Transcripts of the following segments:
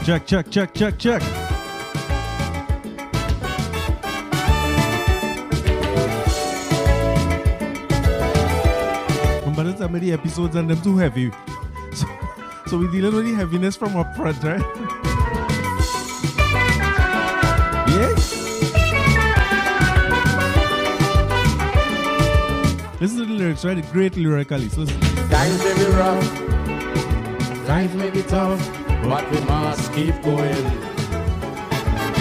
Check. But by the time of the episodes and them too heavy. So we're dealing with the heaviness from up front, right? Yeah? Listen to the lyrics, right? The great lyricalist. Listen. Times may be rough, times may be tough, but we must keep going.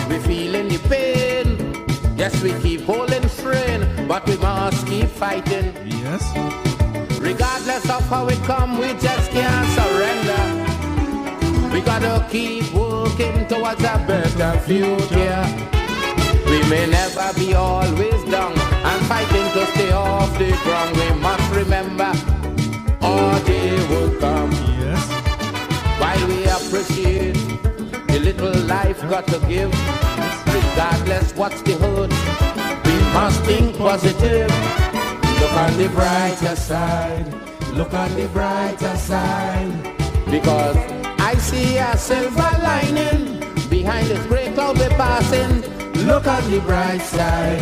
We feeling the pain, yes, we keep holding strain, but we must keep fighting. Yes. Regardless of how it come, we just can't surrender. We gotta keep working towards a better future. We may never be always down and fighting to stay off the ground. We must remember our day will come. Yes. While we appreciate the little life got to give, regardless what's the hurt, we must think positive. Look on the brighter side. Look on the brighter side. Because I see a silver lining behind this gray cloud we're passing. Look on the bright side.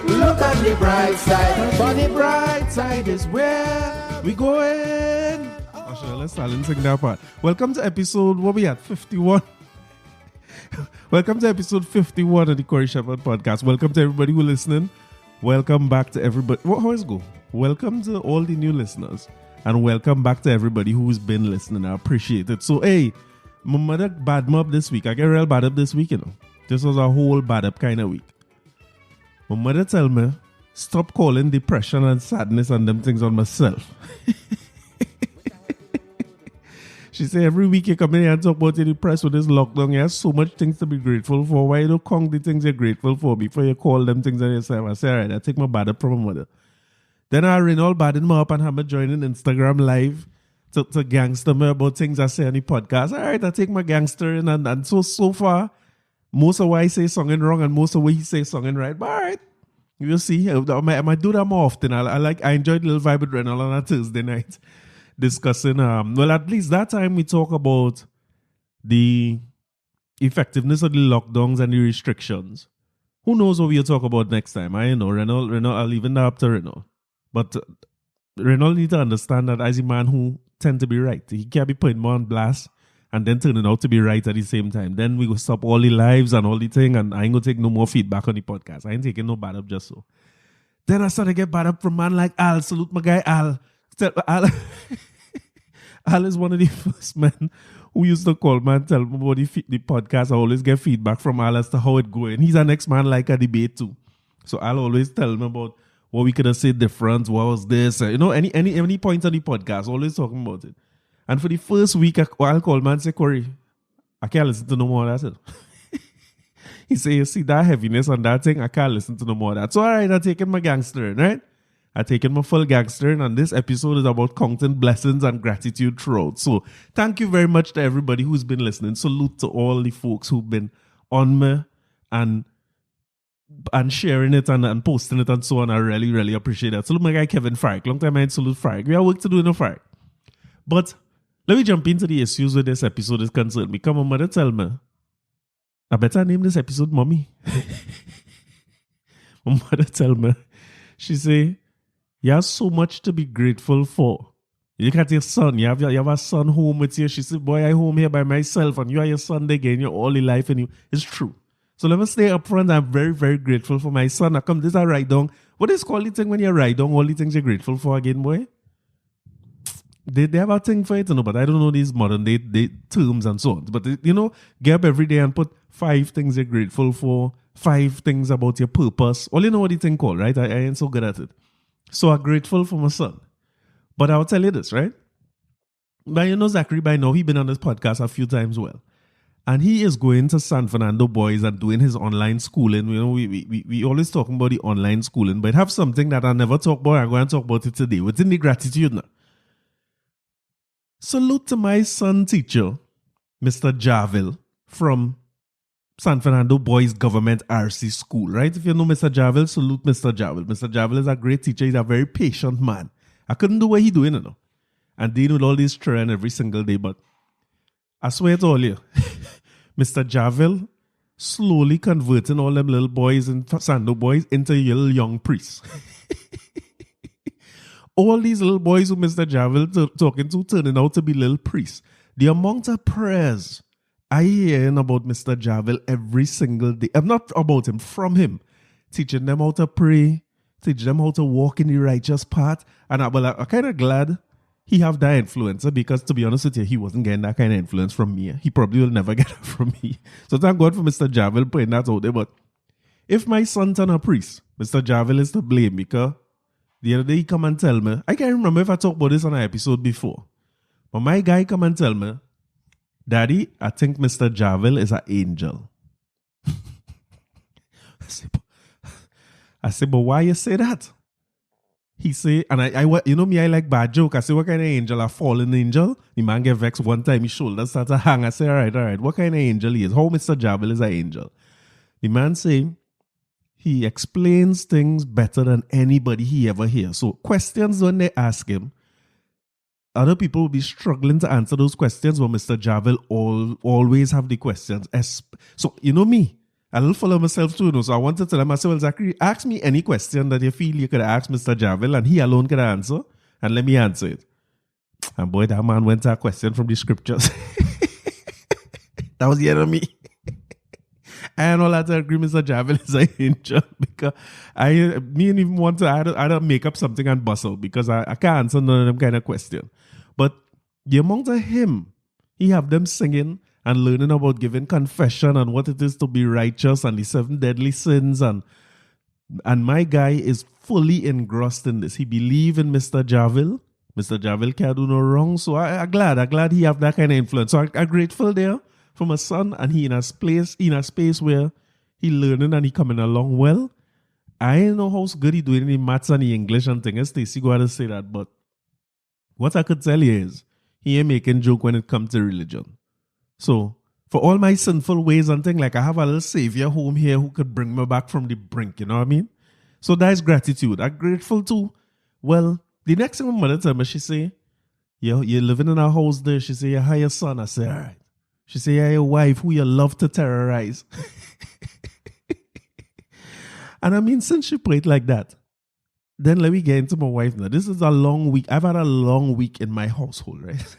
Look on the bright side. For the bright side is where we going. Oh, sure, let's silence sing that part. Welcome to episode, what we at, 51? Welcome to episode 51 of the Corey Shepherd podcast. Welcome to everybody who's listening. Welcome back to everybody. How is it go? Welcome to all the new listeners. And welcome back to everybody who's been listening. I appreciate it. So, hey, my mother bad me up this week. I get real bad up this week, you know. This was a whole bad up kind of week. My mother tell me, stop calling depression and sadness and them things on myself. She say every week you come in here and talk about you're depressed with this lockdown. You have so much things to be grateful for. Why you don't count the things you're grateful for before you call them things on yourself? I say, all right, I take my bad up from my mother. Then I ring all bad in me up and have me joining Instagram live to gangster me about things I say on the podcast. All right, I take my gangster in and so far, most of what I say something wrong and most of what he say something right. But all right, you'll see. I might do that more often. I enjoyed the little vibe with Renal on a Thursday night. Discussing, well, at least that time we talk about the effectiveness of the lockdowns and the restrictions. Who knows what we'll talk about next time? I know, Renault, I'll leave that up to Renault. But Renault need to understand that as a man who tend to be right, he can't be putting more on blast and then turning out to be right at the same time. Then we go stop all the lives and all the thing, and I ain't gonna take no more feedback on the podcast. I ain't taking no bad up just so. Then I started to get bad up from man like Al. Salute my guy Al. Al is one of the first men who used to call me and tell me about the podcast. I always get feedback from Al as to how it going. He's an ex-man like a debate too. So Al always tell me about what we could have said different, what was this, any point on the podcast, always talking about it. And for the first week, I'll call me and say, Corey, I can't listen to no more of that. He say, you see that heaviness on that thing, I can't listen to no more of that. So all right, I'm taking my gangster, right? I taken my full gangster, and this episode is about counting blessings and gratitude throughout. So thank you very much to everybody who's been listening. Salute to all the folks who've been on me and sharing it and posting it and so on. I really, really appreciate that. Salute my guy Kevin Farrick. Long time I ain't salute Farrick. We have work to do in a Farrick. But let me jump into the issues with this episode is concerned. Because my mother tell me, I better name this episode Mommy. My mother tell me, she say, you have so much to be grateful for. You look at your son. You have a son home with you. She said, boy, I'm home here by myself. And you are your son again. You're all your life. And it's true. So let me stay up front. I'm very, very grateful for my son. I come this I write down. What is called the thing when you write down all the things you're grateful for again, boy? They have a thing for it, but I don't know these modern day terms and so on. But, get up every day and put 5 things you're grateful for, 5 things about your purpose. All you know what the thing called, right? I ain't so good at it. So I'm grateful for my son. But I'll tell you this, right? But Zachary by now, he's been on this podcast a few times well. And he is going to San Fernando Boys and doing his online schooling. We always talking about the online schooling, but have something that I never talk about. I'm going to talk about it today. Within the gratitude now. Salute to my son teacher, Mr. Javil, from San Fernando Boys Government RC School, right? If you know Mr. Javil, salute Mr. Javil. Mr. Javil is a great teacher. He's a very patient man. I couldn't do what he's doing, And dealing with all this children every single day, but I swear to all you, Mr. Javel slowly converting all them little boys and Sando boys into little young priests. All these little boys who Mr. Javel talking to turning out to be little priests. The amount of prayers I hear about Mr. Javel every single day. I'm not about him, from him. Teaching them how to pray, teaching them how to walk in the righteous path. And I'm kind of glad he have that influence, because to be honest with you, he wasn't getting that kind of influence from me. He probably will never get it from me. So thank God for Mr. Javel putting that out there. But if my son turn a priest, Mr. Javel is to blame, because the other day he come and tell me, I can't remember if I talked about this on an episode before, but my guy come and tell me, Daddy, I think Mr. Javel is an angel. I say, but why you say that? He say, and I you know me, I like bad joke. I say, what kind of angel? A fallen angel? The man get vexed one time, his shoulders start to hang. I say, all right. What kind of angel he is? How Mr. Javel is an angel? The man say, he explains things better than anybody he ever hears. So questions when they ask him, other people will be struggling to answer those questions, but Mr. Javel always have the questions. So, you know me, I will follow myself too. So I want to tell him, I said, well, Zachary, ask me any question that you feel you could ask Mr. Javel, and he alone could answer, and let me answer it. And boy, that man went to a question from the scriptures. That was the enemy. And all that agree, Mr. Javel is an angel, because me and even want to either make up something and bustle, because I can't answer none of them kind of question. But the amount of him, he have them singing and learning about giving confession and what it is to be righteous and the 7 deadly sins. And my guy is fully engrossed in this. He believe in Mr. Javel. Mr. Javel can't do no wrong. So I'm glad he have that kind of influence. So I'm grateful there for my son, and he in a space where he learning and he coming along well. I don't know how good he doing in the maths and the English and things. Stacey go ahead and say that, but what I could tell you is he ain't making joke when it comes to religion. So for all my sinful ways and things, like I have a little savior home here who could bring me back from the brink, you know what I mean? So that's gratitude. I'm grateful too. Well, the next thing my mother told me, she say, you're living in a house there. She say, you hire your son. I say, all right. She say, yeah, your wife who you love to terrorize. And I mean, since she played like that, then let me get into my wife now. This is a long week. I've had a long week in my household, right?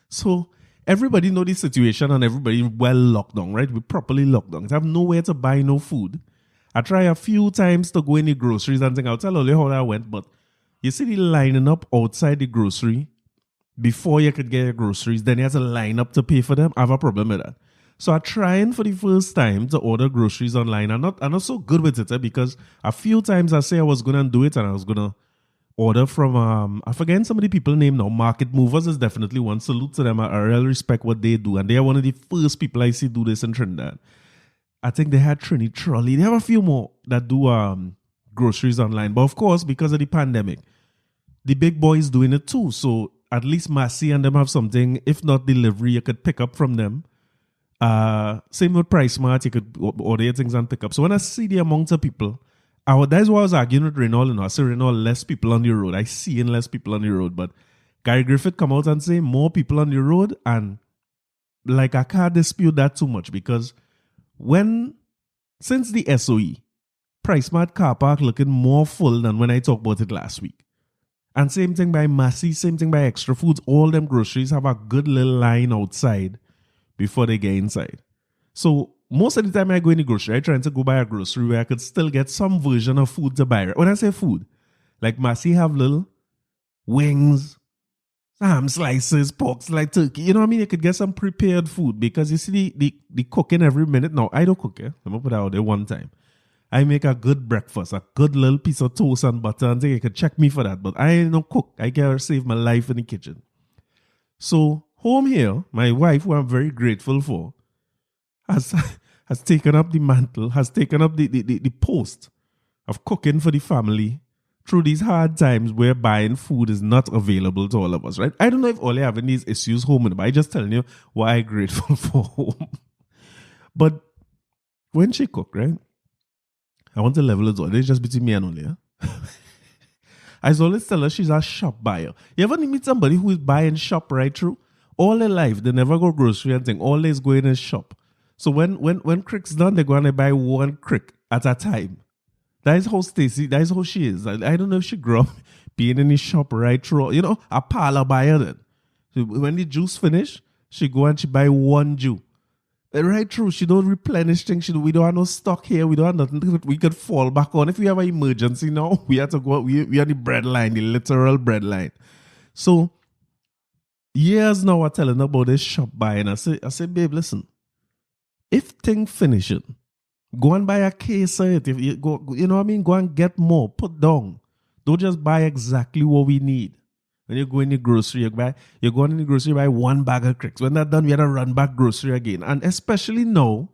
So everybody know the situation and everybody well locked down, right? We're properly locked down. I have nowhere to buy no food. I try a few times to go in the groceries and think, I'll tell you how that went, but you see the lining up outside the grocery before you could get your groceries, then you have to line up to pay for them. I have a problem with that. So I'm trying for the first time to order groceries online. I'm not so good with it because a few times I say I was going to do it and I was going to order from, I forget some of the people name now. Market Movers is definitely one. Salute to them. I really respect what they do. And they are one of the first people I see do this in Trinidad. I think they had Trini Trolley. They have a few more that do groceries online. But of course, because of the pandemic, the big boys doing it too. So at least Massey and them have something. If not delivery, you could pick up from them. Same with PriceSmart, you could order things and pick up. So when I see the amount of people, that's why I was arguing with Renault. I say Renault, less people on the road. I see in less people on the road. But Gary Griffith come out and say more people on the road. And like I can't dispute that too much because since the SOE, PriceSmart car park looking more full than when I talked about it last week. And same thing by Massey, same thing by Extra Foods. All them groceries have a good little line outside before they get inside. So most of the time I go in the grocery, I try to go buy a grocery where I could still get some version of food to buy. When I say food, like Massey have little wings, ham slices, pork like turkey. You know what I mean? You could get some prepared food because you see the cooking every minute. Now, I don't cook, yeah? Let me put it out there one time. I make a good breakfast, a good little piece of toast and butter, and you can check me for that. But I don't cook. I can save my life in the kitchen. So home here, my wife, who I'm very grateful for, has taken up the mantle, has taken up the post of cooking for the family through these hard times where buying food is not available to all of us, right? I don't know if all you having these issues home, but I'm just telling you why I'm grateful for home. But when she cook, right? I want to level it all. It's just between me and only. Yeah? I always tell her she's a shop buyer. You ever meet somebody who is buying shop right through? All their life, they never go grocery and thing. All they is go in and shop. So when crick's done, they're going to buy one crick at a time. That is how Stacy, that is how she is. I don't know if she grew up being in the shop right through, a parlor buyer then. So when the juice finish, she go and she buy one juice. Right through, she don't replenish things. We don't have no stock here. We don't have nothing that we could fall back on. If we have an emergency now, we have to go, we are the bread line, the literal bread line. So, years now, I'm telling her about this shop buying. I say, babe, listen, if thing finishing, go and buy a case of it. If you go, you know what I mean? Go and get more. Put down. Don't just buy exactly what we need. When you go in the grocery, you go in the grocery, buy one bag of cricks. When that's done, we have to run back grocery again. And especially now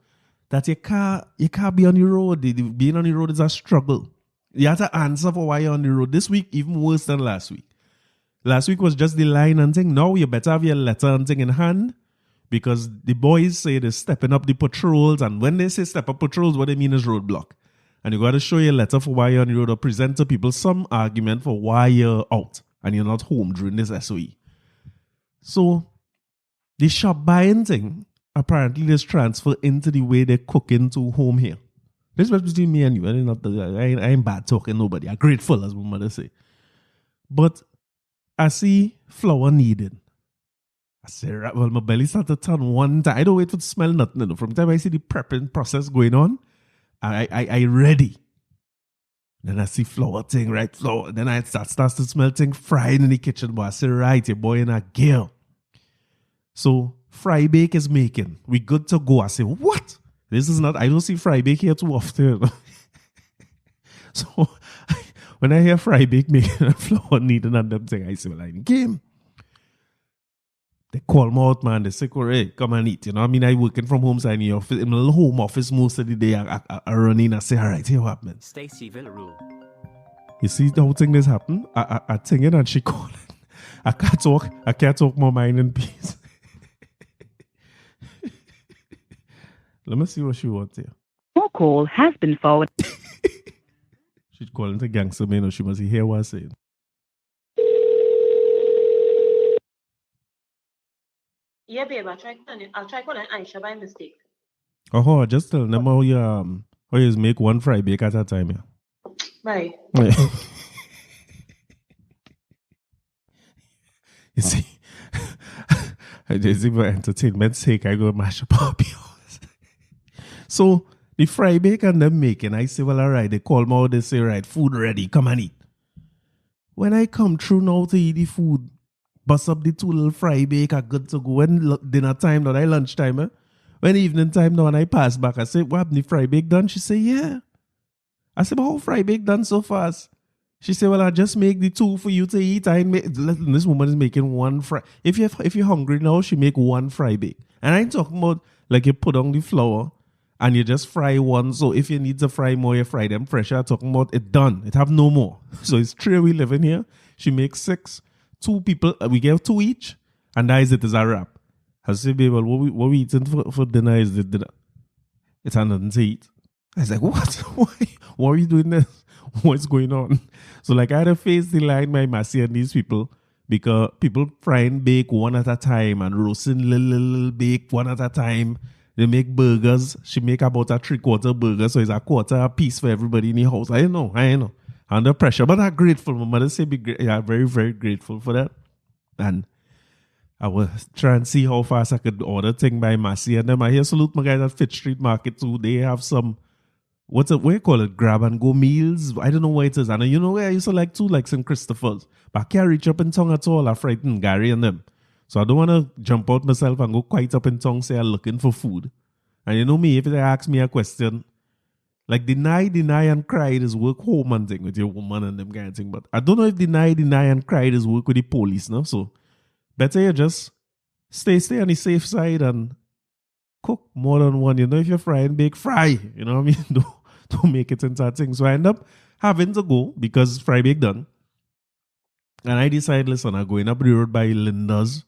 that you can't be on the road. Being on the road is a struggle. You have to answer for why you're on the road. This week, even worse than last week. Last week was just the line and thing. Now you better have your letter and thing in hand. Because the boys say they're stepping up the patrols. And when they say step up patrols, what they mean is roadblock. And you got to show your letter for why you're on the road or present to people some argument for why you're out and you're not home during this SOE. So, the shop buying thing, apparently there's transfer into the way they cook into home here. This is between me and you. I ain't bad talking nobody. I'm grateful, as my mother say. But I see flour needed. I say, well, my belly started to turn one time. I don't wait for to smell nothing. From the time I see the prepping process going on, I ready. Then I see flour thing, right? Flour. Then I starts to smell thing fried in the kitchen. But I say, right, your boy in a gear. So fry bake is making. We good to go. I say, what? This is not, I don't see fry bake here too often. So when I hear fry bake making and flour needing and them thing, I say, well, I in game. They call me out, man. They say, hey, come and eat. You know what I mean? I working from home, so in the office, in my little home office most of the day. I run in and say, all right, here what happens. Stacy Villaroo. You see how thing this happen? I think it and she calling. I can't talk my mind in peace. Let me see what she wants here. Your call has been forwarded. She's calling the gangster man, or she must hear what I'm saying. Yeah, babe, I'll try calling Aisha by mistake. Oh, just tell them how you make one fry bake at a time. Yeah. Bye. You see, just for entertainment's sake, I go mash up our bills. So the fry bake and them making, I say, well, all right, they call me out, they say, right, food ready, come and eat. When I come through now to eat the food, bust up the two little fry bake, are good to go. When dinner time, not lunchtime, when evening time now, and I pass back, I say, what happened, the fry bake done? She say, yeah. I said, but how fry bake done so fast? She said, well, I just make the two for you to eat. This woman is making one fry. If you're hungry now, she make one fry bake. And I ain't talking about like you put on the flour and you just fry one. So if you need to fry more, you fry them fresh. I'm talking about it done. It have no more. So it's 3 we live in here. She makes 6. 2 people, we give 2 each. And that is it, is a wrap. I say, babe, well, what we eating for dinner is the dinner. It's nothing to eat. I was like, what? Why are you doing this? What's going on? So like I had to face the line by Massey and these people because people fry and bake one at a time and roasting little bake one at a time. They make burgers. She make about a 3/4 burger, so it's a quarter a piece for everybody in the house. I know. Under pressure, but I'm grateful. My mother say I'm very, very grateful for that. And I was trying to see how fast I could order thing by Massey and them. I hear salute my guys at Fitz Street Market too. They have some what you call it? Grab and go meals. I don't know what it is. And you know where I used to like too, like St. Christopher's. But I can't reach up in tongue at all. I frighten Gary and them. So I don't want to jump out myself and go quite up in tongue, say I'm looking for food. And you know me, if they ask me a question, like deny and cry is work home and thing with your woman and them kind of thing. But I don't know if deny and cry is work with the police now. So better you just stay on the safe side and cook more than one. You know, if you're frying, bake, fry. You know what I mean? Don't make it into a thing. So I end up having to go because fry bake done. And I decided, listen, I'm going up the road by Linda's.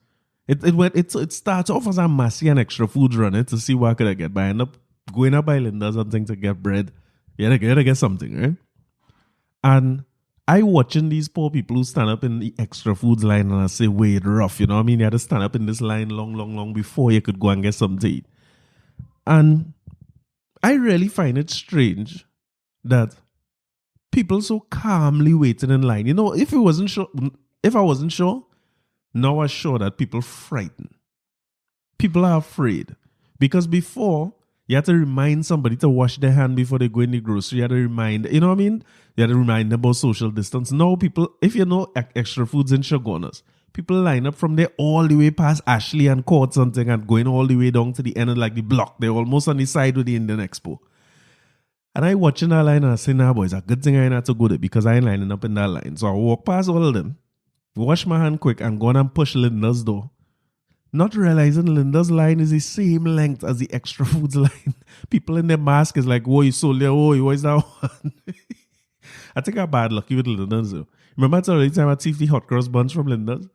It starts off as a Massey and extra food running to see what could I get. But I end up going up by Linda's and thing to get bread. You gotta get something, right? And I watching these poor people who stand up in the extra foods line and I say, wait, rough, you know what I mean? You had to stand up in this line long before you could go and get something to eat. And I really find it strange that people so calmly waiting in line. You know, if I wasn't sure, now I'm sure that people frightened. People are afraid. Because before, you had to remind somebody to wash their hand before they go in the grocery. You had to remind, you know what I mean? You had to remind them about social distance. Now people, if you know extra foods in Shogunas, people line up from there all the way past Ashley and Court something and going all the way down to the end of like the block. They're almost on the side with the Indian Expo. And I watching that line and I say, nah, boys, a good thing I ain't had to go there because I ain't lining up in that line. So I walk past all of them, wash my hand quick and go on and push Linda's door. Not realizing Linda's line is the same length as the extra foods line. People in their mask is like, whoa, you sold there, whoa, what is that one? I think I'm bad lucky with Linda's though. Remember I told you the time I thieved the hot cross buns from Linda's?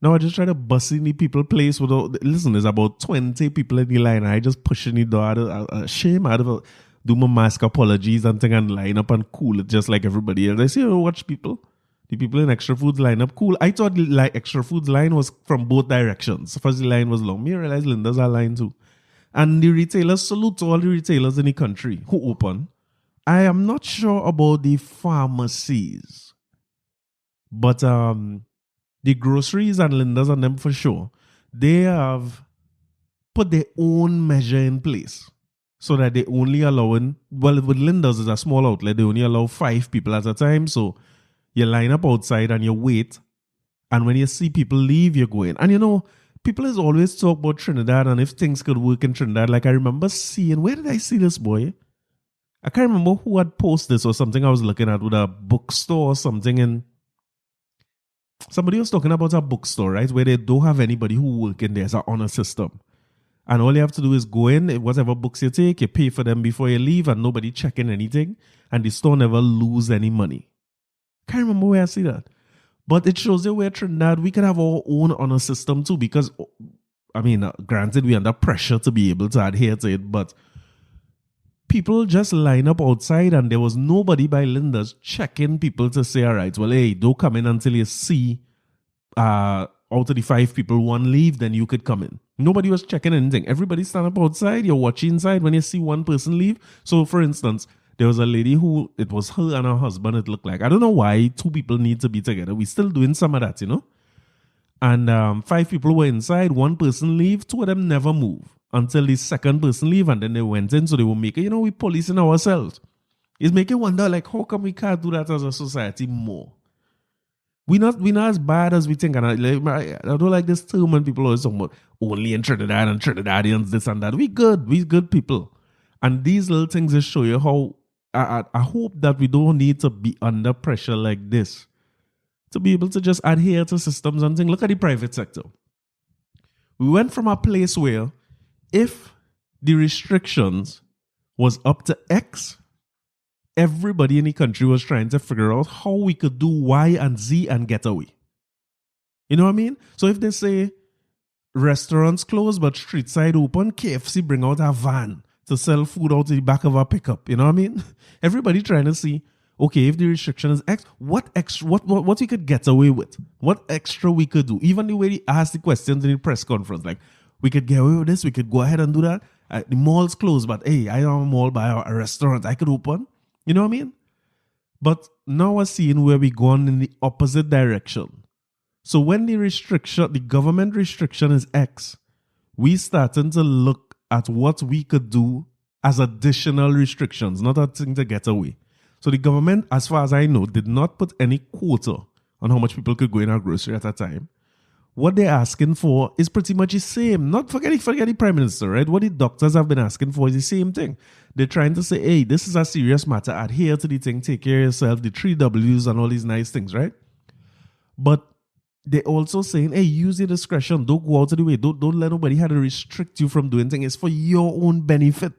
Now I just try to bust in the people place without, listen, there's about 20 people in the line and I just push in the door out of shame, out of do my mask apologies and thing and line up and cool it just like everybody else. I see watch people. The people in extra foods line up cool. I thought the extra foods line was from both directions. First the line was long. Me realize Linda's a line too. And the retailers, salute to all the retailers in the country who open. I am not sure about the pharmacies. But the groceries and Linda's and them for sure, they have put their own measure in place. So that they only allowing, well, with Linda's is a small outlet, they only allow 5 people at a time. So you line up outside and you wait. And when you see people leave, you go in. And you know, people is always talk about Trinidad and if things could work in Trinidad. Like I remember seeing, where did I see this boy? I can't remember who had posted this or something I was looking at with a bookstore or something. And somebody was talking about a bookstore, right? Where they don't have anybody who work in there as an honor system. And all you have to do is go in, whatever books you take, you pay for them before you leave and nobody checking anything. And the store never lose any money. Can't remember where I see that. But it shows you where Trinidad, we can have our own honor system too because, I mean, granted, we're under pressure to be able to adhere to it, but people just line up outside and there was nobody by Linda's checking people to say, all right, well, hey, don't come in until you see out of the 5 people, 1 leave, then you could come in. Nobody was checking anything. Everybody stand up outside, you're watching inside when you see 1 person leave. So, for instance, there was a lady who, it was her and her husband, it looked like. I don't know why 2 people need to be together. We're still doing some of that, you know. And 5 people were inside, 1 person leave, 2 of them never move until the second person leave and then they went in. So they were making, you know, we policing ourselves. It's making wonder, like, how come we can't do that as a society more? We're not as bad as we think. And I don't like this term when people always talk about only in Trinidad and Trinidadians, this and that. We good people. And these little things just show you how I hope that we don't need to be under pressure like this to be able to just adhere to systems and things. Look at the private sector. We went from a place where if the restrictions was up to X, everybody in the country was trying to figure out how we could do Y and Z and get away. You know what I mean? So if they say restaurants closed but street side open, KFC bring out a van to sell food out to the back of a pickup. You know what I mean? Everybody trying to see, okay, if the restriction is X, what we could get away with? What extra we could do? Even the way they asked the questions in the press conference, like, we could get away with this, we could go ahead and do that. The mall's closed, but hey, I am a mall by a restaurant, I could open. You know what I mean? But now we're seeing where we're going in the opposite direction. So when the government restriction is X, we starting to look at what we could do as additional restrictions, not a thing to get away. So the government, as far as I know, did not put any quota on how much people could go in our grocery at a time. What they're asking for is pretty much the same. Not forget the Prime Minister, right? What the doctors have been asking for is the same thing. They're trying to say, hey, this is a serious matter. Adhere to the thing, take care of yourself, the 3 W's and all these nice things, right? But they're also saying, hey, use your discretion. Don't go out of the way. Don't let nobody have to restrict you from doing things. It's for your own benefit.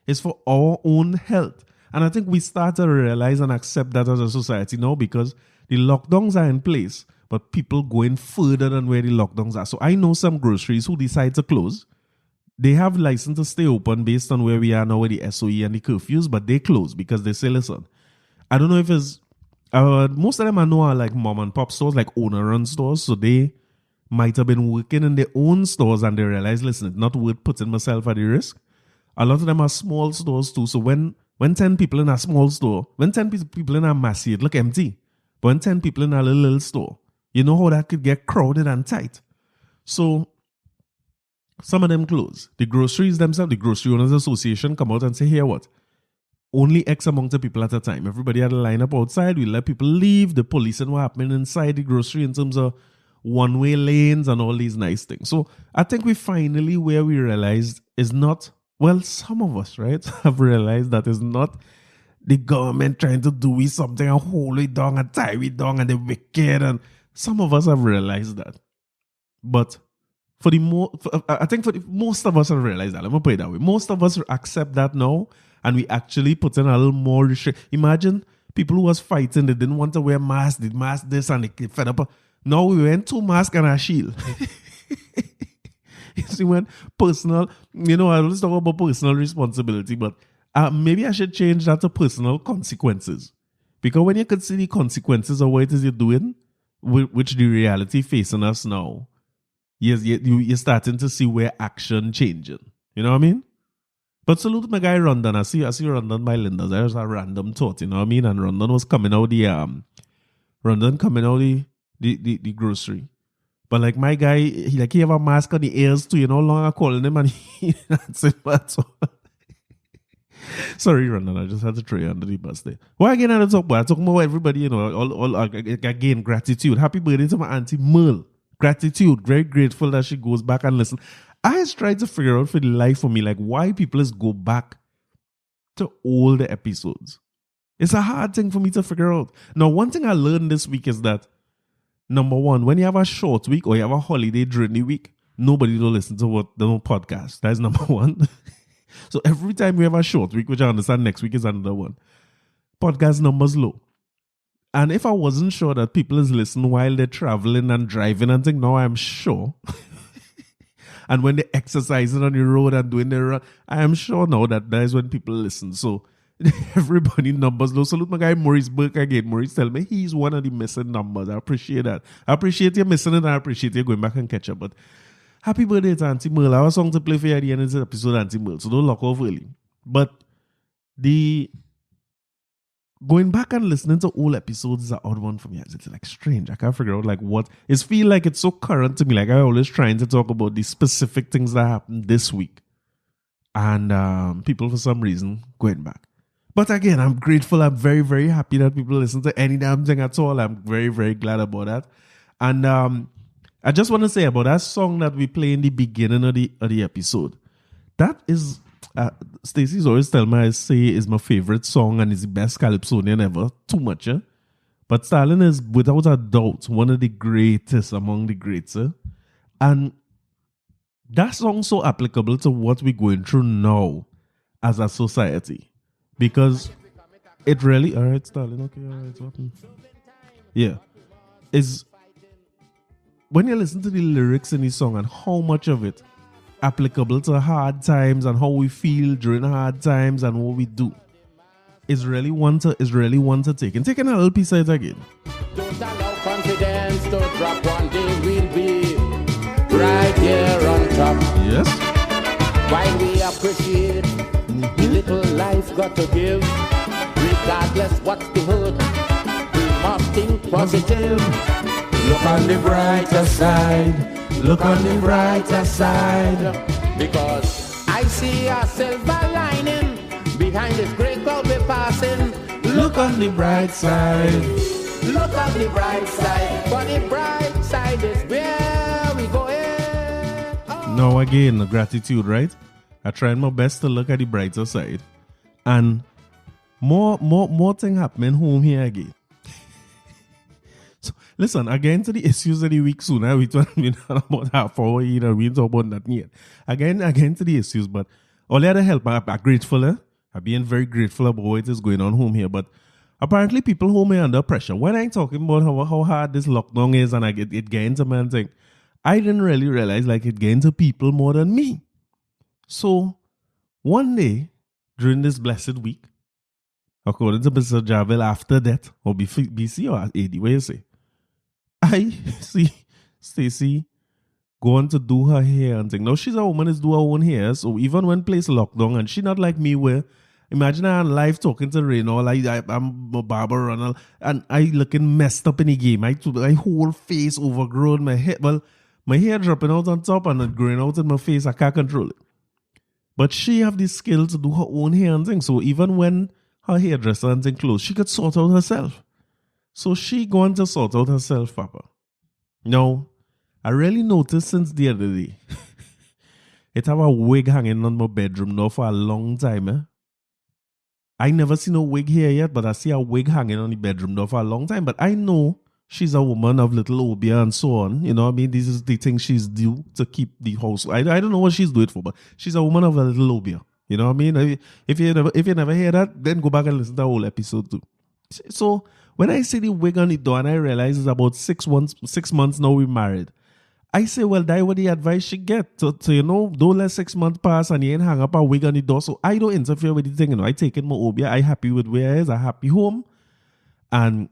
It's for our own health. And I think we start to realize and accept that as a society now because the lockdowns are in place, but people going further than where the lockdowns are. So I know some groceries who decide to close. They have license to stay open based on where we are now with the SOE and the curfews, but they close because they say, listen, I don't know if it's Most of them I know are like mom and pop stores, like owner-run stores. So they might have been working in their own stores and they realize, listen, it's not worth putting myself at the risk. A lot of them are small stores too. So when 10 people in a small store, when 10 people in a massy, it look empty. But when 10 people in a little store, you know how that could get crowded and tight. So some of them close. The groceries themselves, the Grocery Owners Association come out and say, here what? Only X amount of people at a time. Everybody had a line up outside. We let people leave. The police and what happening inside the grocery in terms of one-way lanes and all these nice things. So I think we finally where we realized is not, well, some of us, right, have realized that it's not the government trying to do something and hold it down and tie it down and the wicked. And some of us have realized that. But I think most of us have realized that. Let me put it that way. Most of us accept that now, and we actually put in a little more restriction. Imagine people who was fighting, they didn't want to wear masks, did mask this, and they fed up. Now we went 2 masks and a shield. You see, when personal, I always talk about personal responsibility, but maybe I should change that to personal consequences. Because when you could see the consequences of what it is you're doing, which the reality facing us now, you're starting to see where action changing. You know what I mean? But salute to my guy Rondon. I see Rondon by Linda's. There's a random thought, you know what I mean? And Rondon was coming out the grocery. But like my guy, he have a mask on the ears too, long I calling him and he answered that. So sorry, Rondon, I just had to throw you under the bus there. Well, again, I talk about everybody, all again, gratitude. Happy birthday to my auntie Merle. Gratitude. Very grateful that she goes back and listen. I just tried to figure out for the life of me, like why people just go back to all the episodes. It's a hard thing for me to figure out. Now, one thing I learned this week is that, number one, when you have a short week or you have a holiday during the week, nobody will listen to the podcast. That is number one. So every time we have a short week, which I understand next week is another one, podcast numbers low. And if I wasn't sure that people is listening while they're traveling and driving and things, now I'm sure. And when they're exercising on the road and doing their run, I am sure now that is when people listen. So everybody numbers low. Salute my guy Maurice Burke again. Maurice tell me he's one of the missing numbers. I appreciate that. I appreciate you missing it and I appreciate you going back and catch up. But happy birthday to Auntie Merle. I have a song to play for you at the end of this episode, Auntie Merle. So don't lock off early. But going back and listening to all episodes is an odd one for me. It's like strange. I can't figure out like what. It feel like it's so current to me. Like I always trying to talk about the specific things that happened this week. And people for some reason going back. But again, I'm grateful. I'm very, very happy that people listen to any damn thing at all. I'm very, very glad about that. And I just want to say about that song that we play in the beginning of the episode. That is... Stacey's always tell me I say is my favorite song and is the best Calypsonian ever. Too much, eh? But Stalin is without a doubt one of the greatest among the greats. Eh? And that song's so applicable to what we're going through now as a society. Because it really... Alright, Stalin, okay, alright, what? Yeah. Is when you listen to the lyrics in the song and how much of it applicable to hard times and how we feel during hard times and what we do is really one to take. And taking a little piece of it again. Don't allow confidence to drop. One day we'll be right here on top. Yes. While we appreciate the little life got to give, regardless what's the hurt, we must think positive. Look on the brighter side. Look on the brighter side, because I see a silver lining behind this great cloud we're passing. Look on the bright side. Look on the bright side. For the bright side is where we going. Oh. Now again, gratitude, right? I tried my best to look at the brighter side, and more thing happening home here again. Listen, again to the issues of the week soon. We talk about half hour, we talk about that yet. Again to the issues, but all the other help, I'm grateful. I'm being very grateful about what is going on home here. But apparently people home are under pressure. When I'm talking about how hard this lockdown is and it gains a man thing, I didn't really realize like it gains to people more than me. So one day during this blessed week, According to Mr. Javel, after that, or BC or AD, what you say? I see Stacey going to do her hair and thing. Now she's a woman, is do her own hair. So even when place lockdown, and she not like me where, imagine I on live talking to Reno, like I'm a barber and I looking messed up in the game. My whole face overgrown, my hair dropping out on top and it growing out in my face. I can't control it. But she have the skill to do her own hair and thing. So even when her hairdresser and thing closed, she could sort out herself. So she going to sort out herself, Papa. Now, I really noticed since the other day, it have a wig hanging on my bedroom now for a long time. Eh? I never seen a wig here yet, but I see a wig hanging on the bedroom door for a long time. But I know she's a woman of little obia and so on. You know what I mean? This is the thing she's due to keep the house. I don't know what she's doing for, but she's a woman of a little obia. You know what I mean? If you never hear that, then go back and listen to the whole episode too. So when I see the wig on the door and I realize it's about 6 months now we married, I say, well, that what the advice she get. So you know, don't let 6 months pass and you ain't hang up a wig on the door. So I don't interfere with the thing. You know, I take in my obia. I happy with where it is. I happy home. And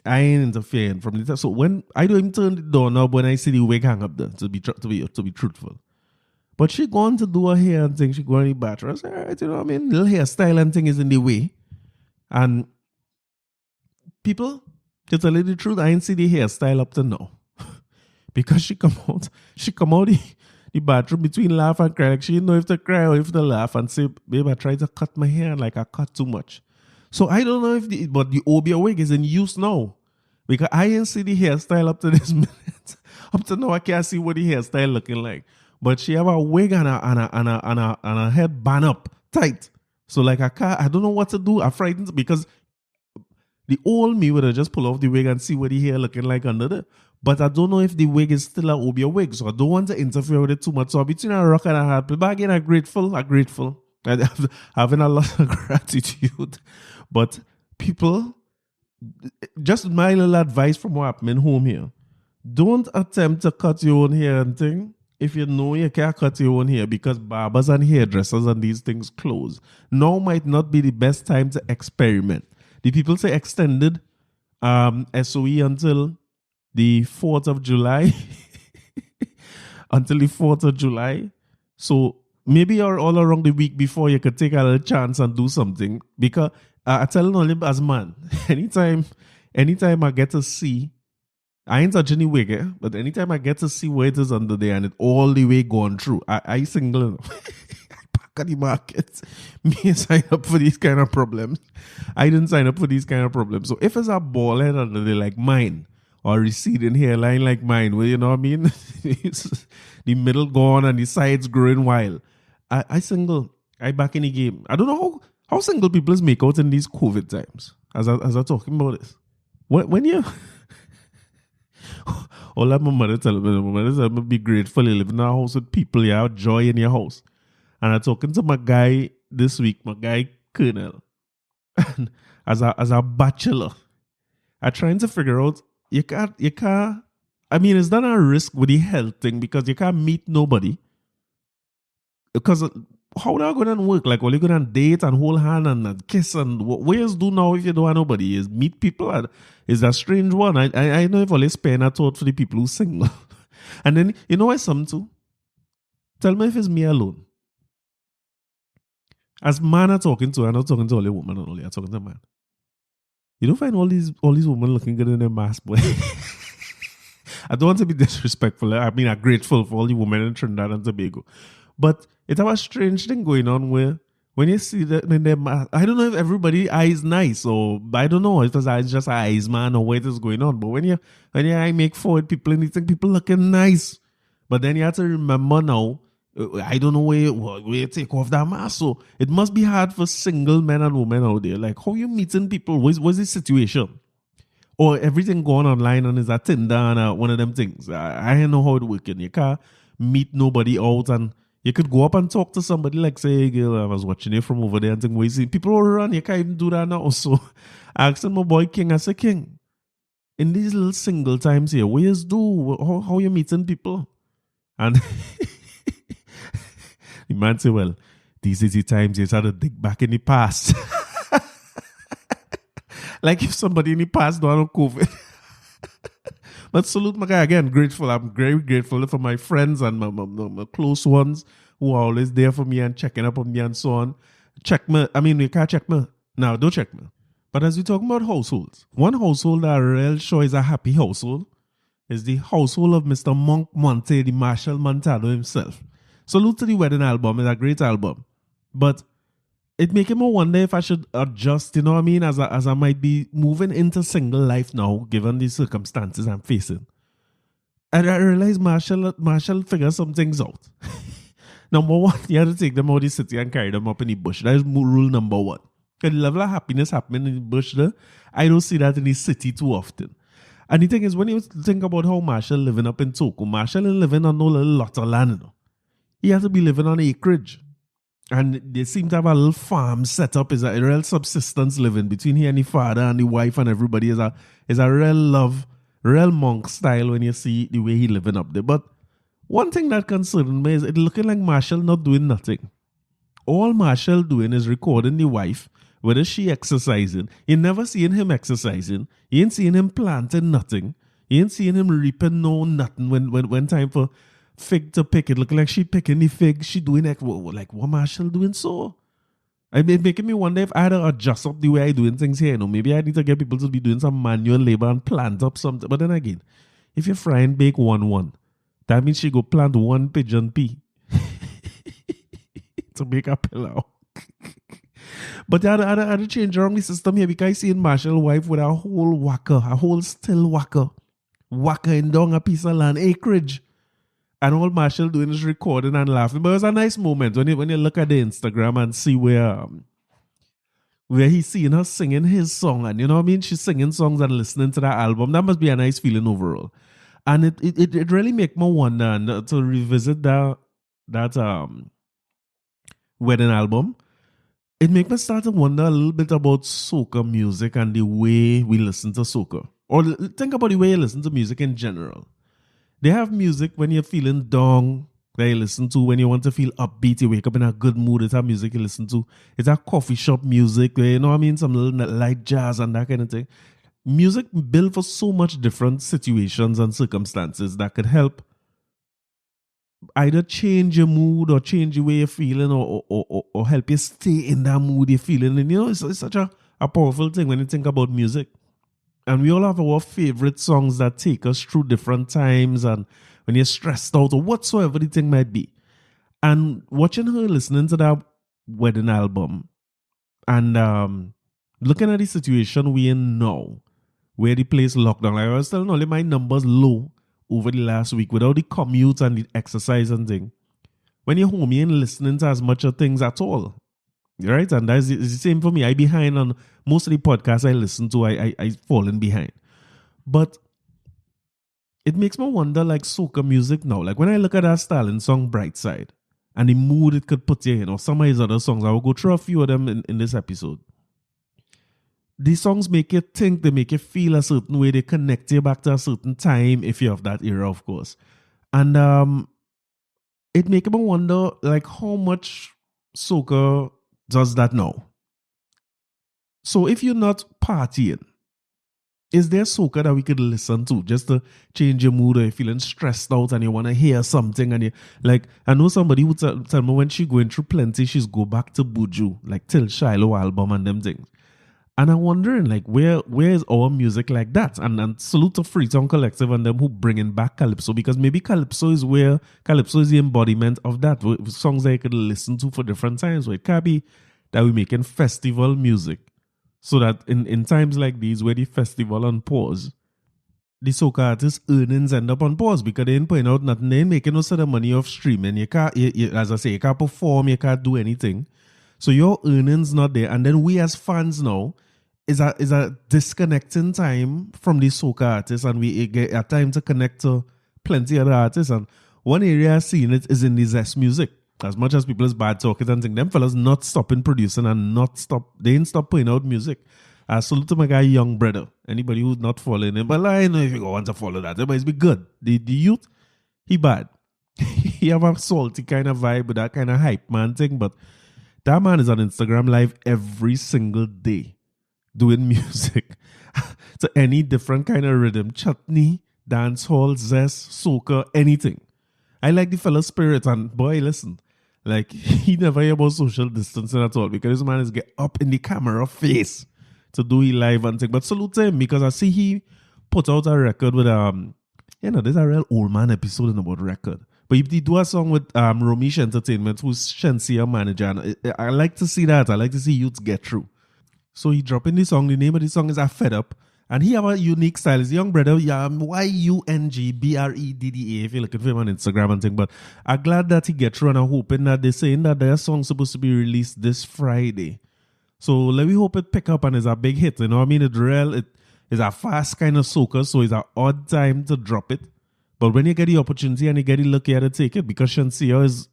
I ain't interfering from the time. So when I don't even turn the door knob when I see the wig hang up there, to be truthful. But she going to do her hair and thing. She going to the bathroom. I say, all right, you know what I mean? Little hairstyle and thing is in the way. And people, to tell you the truth, I ain't see the hairstyle up to now. Because she come out the bathroom between laugh and cry. Like she didn't know if to cry or if to laugh and say, babe, I tried to cut my hair and like I cut too much. So I don't know but the obia wig is in use now. Because I ain't see the hairstyle up to this minute. Up to now, I can't see what the hairstyle looking like. But she have a wig and a head band up tight. So like I don't know what to do. I'm frightened because the old me would have just pull off the wig and see what the hair looking like under there. But I don't know if the wig is still a obia wig. So I don't want to interfere with it too much. So between a rock and a hard place. But again, I'm grateful. I'm having a lot of gratitude. But people, just my little advice from what happened home here. Don't attempt to cut your own hair and thing if you know you can't cut your own hair because barbers and hairdressers and these things close. Now might not be the best time to experiment. The people say extended SOE until the 4th of July. Until the 4th of July. So maybe you're all around the week before you could take a little chance and do something. Because I tell you only as man, anytime I get to see, I ain't touching the wig, but anytime I get to see where it is under there and it all the way going through, I single back at the market. Me sign up for these kind of problems. I didn't sign up for these kind of problems. So if it's a bald head under there like mine, or receding hairline like mine, where you know what I mean? The middle gone and the sides growing wild. I single. I back in the game. I don't know how single people make out in these COVID times. As I'm talking about this. When you all that my mother tell me, be grateful you live in a house with people, you have joy in your house. And I'm talking to my guy this week, my guy Colonel. And as a bachelor, I'm trying to figure out you can't, I mean, it's not a risk with the health thing because you can't meet nobody. Because how are you going to work? Like, are you going to date and hold hand and kiss and what you do now if you don't have nobody? Is meet people? Is a strange one. I know if only spend a thought for the people who single. And then, you know what some too? Tell me if it's me alone. As man I'm talking to, I'm not talking to only woman only, I'm talking to man. You don't find all these women looking good in their mask, boy. I don't want to be disrespectful. I mean, I'm grateful for all the women in Trinidad and Tobago. But it's a strange thing going on where when you see that in their mask, I don't know if everybody eyes nice or I don't know if it's just eyes, man, or what is going on. But when you eye make forward people and you think people looking nice. But then you have to remember now, I don't know where you take off that mask. So it must be hard for single men and women out there. Like, how you meeting people? What's the situation? Or everything going online and is a Tinder and one of them things. I don't know how it works. You can't meet nobody out and you could go up and talk to somebody like, say, hey, girl, I was watching you from over there and think, see people all around. You can't even do that now. So I asked my boy King, I said, King, in these little single times here, what you do? How you meeting people? And the man said, well, these is the times you had to dig back in the past. like if somebody in the past died of COVID. But salute my guy again. Grateful. I'm very grateful for my friends and my close ones who are always there for me and checking up on me and so on. Check me. I mean, you can't check me. No, don't check me. But as we talk about households, one household that I real sure is a happy household is the household of Mr. Monk Monte, the Marshall Montano himself. Salute to the wedding album. It's a great album. But it make me wonder if I should adjust, you know what I mean, as I might be moving into single life now, given the circumstances I'm facing. And I realize Marshall figures some things out. Number one, you have to take them out of the city and carry them up in the bush. That is rule number one. The level of happiness happening in the bush there, I don't see that in the city too often. And the thing is, when you think about how Marshall living up in Toko, Marshall is living on no little lot of land. You know? He has to be living on acreage. And they seem to have a little farm set up. It's a real subsistence living between he and the father and the wife and everybody. Is a real love, real monk style when you see the way he living up there. But one thing that concerns me is it looking like Marshall not doing nothing. All Marshall doing is recording the wife, whether she exercising. You never seeing him exercising. You ain't seeing him planting nothing. You ain't seeing him reaping nothing when time for fig to pick. It look like she picking the fig. She doing like what Marshall doing so? I mean, making me wonder if I had to adjust up the way I doing things here. You know, maybe I need to get people to be doing some manual labor and plant up something. But then again, if you fry and bake one, that means she go plant one pigeon pea to make a pillow. But I had to change around the system here because I see in Marshall wife with a whole whacker, a whole still whacking down a piece of land, acreage. And all Marshall doing is recording and laughing. But it was a nice moment when you look at the Instagram and see where he's seeing her singing his song. And you know what I mean? She's singing songs and listening to that album. That must be a nice feeling overall. And it really make me wonder to revisit that wedding album. It make me start to wonder a little bit about soca music and the way we listen to soca. Or think about the way you listen to music in general. They have music when you're feeling down that you listen to. When you want to feel upbeat, you wake up in a good mood. It's a music you listen to. It's a coffee shop music. You know what I mean? Some little light jazz and that kind of thing. Music built for so much different situations and circumstances that could help either change your mood or change the way you're feeling or help you stay in that mood you're feeling. And you know, it's such a powerful thing when you think about music. And we all have our favorite songs that take us through different times and when you're stressed out or whatsoever the thing might be. And watching her listening to that wedding album and looking at the situation we're in now, where the place locked down. Like I was telling only my numbers low over the last week without the commute and the exercise and thing. When you're home, you ain't listening to as much of things at all. Right? And that's the same for me. I behind on most of the podcasts I listen to. I fallen behind. But it makes me wonder, like soca music now. Like when I look at that Stalin song, Bright Side, and the mood it could put you in, or some of his other songs, I will go through a few of them in this episode. These songs make you think, they make you feel a certain way, they connect you back to a certain time, if you're of that era, of course. And it makes me wonder, like, how much soca does that now? So if you're not partying, is there soca that we could listen to just to change your mood, or you're feeling stressed out and you want to hear something and you like, I know somebody who tell me when she going through plenty, she's go back to Buju, like Till Shiloh album and them things. And I'm wondering, like, where is our music like that? And salute to Freetown Collective and them who bringing back Calypso, because maybe Calypso is the embodiment of that. Songs that you could listen to for different times. Where it can't be that we're making festival music so that in times like these where the festival on pause, the soca artists' earnings end up on pause because they ain't putting out nothing. They ain't making no sort of money off streaming. You can't, as I say, you can't perform, you can't do anything. So your earnings not there. And then we as fans now, is a disconnecting time from the soca artists, and we get a time to connect to plenty other artists. And one area I've seen it is in the Zest music. As much as people is bad talking and think, them fellas not stopping producing and they ain't stop putting out music. I salute to my guy Young Brother. Anybody who's not following him, but I know if you want to follow that, but it's be good. The youth, he bad. He have a salty kind of vibe with that kind of hype man thing, but that man is on Instagram live every single day. doing music to any different kind of rhythm, chutney, dancehall, zest, soca, anything. I like the fella's spirit, and boy, listen, like he never hear about social distancing at all because this man is get up in the camera face to do it live and thing. But salute to him because I see he put out a record with there's a real old man episode in about record. But he do a song with Romish Entertainment, who's Shensia manager, and I like to see that. I like to see youths get through. So he dropping the song. The name of the song is I Fed Up. And he have a unique style. He's a young brother, YUNGBREDDA, if you're looking for him on Instagram and thing. But I'm glad that he get through, and I'm hoping that they're saying that their song's supposed to be released this Friday. So let me hope it pick up and is a big hit. You know what I mean? It's real. It is a fast kind of soaker, so it's an odd time to drop it. But when you get the opportunity and you get the luck, you have to take it because Shensia is,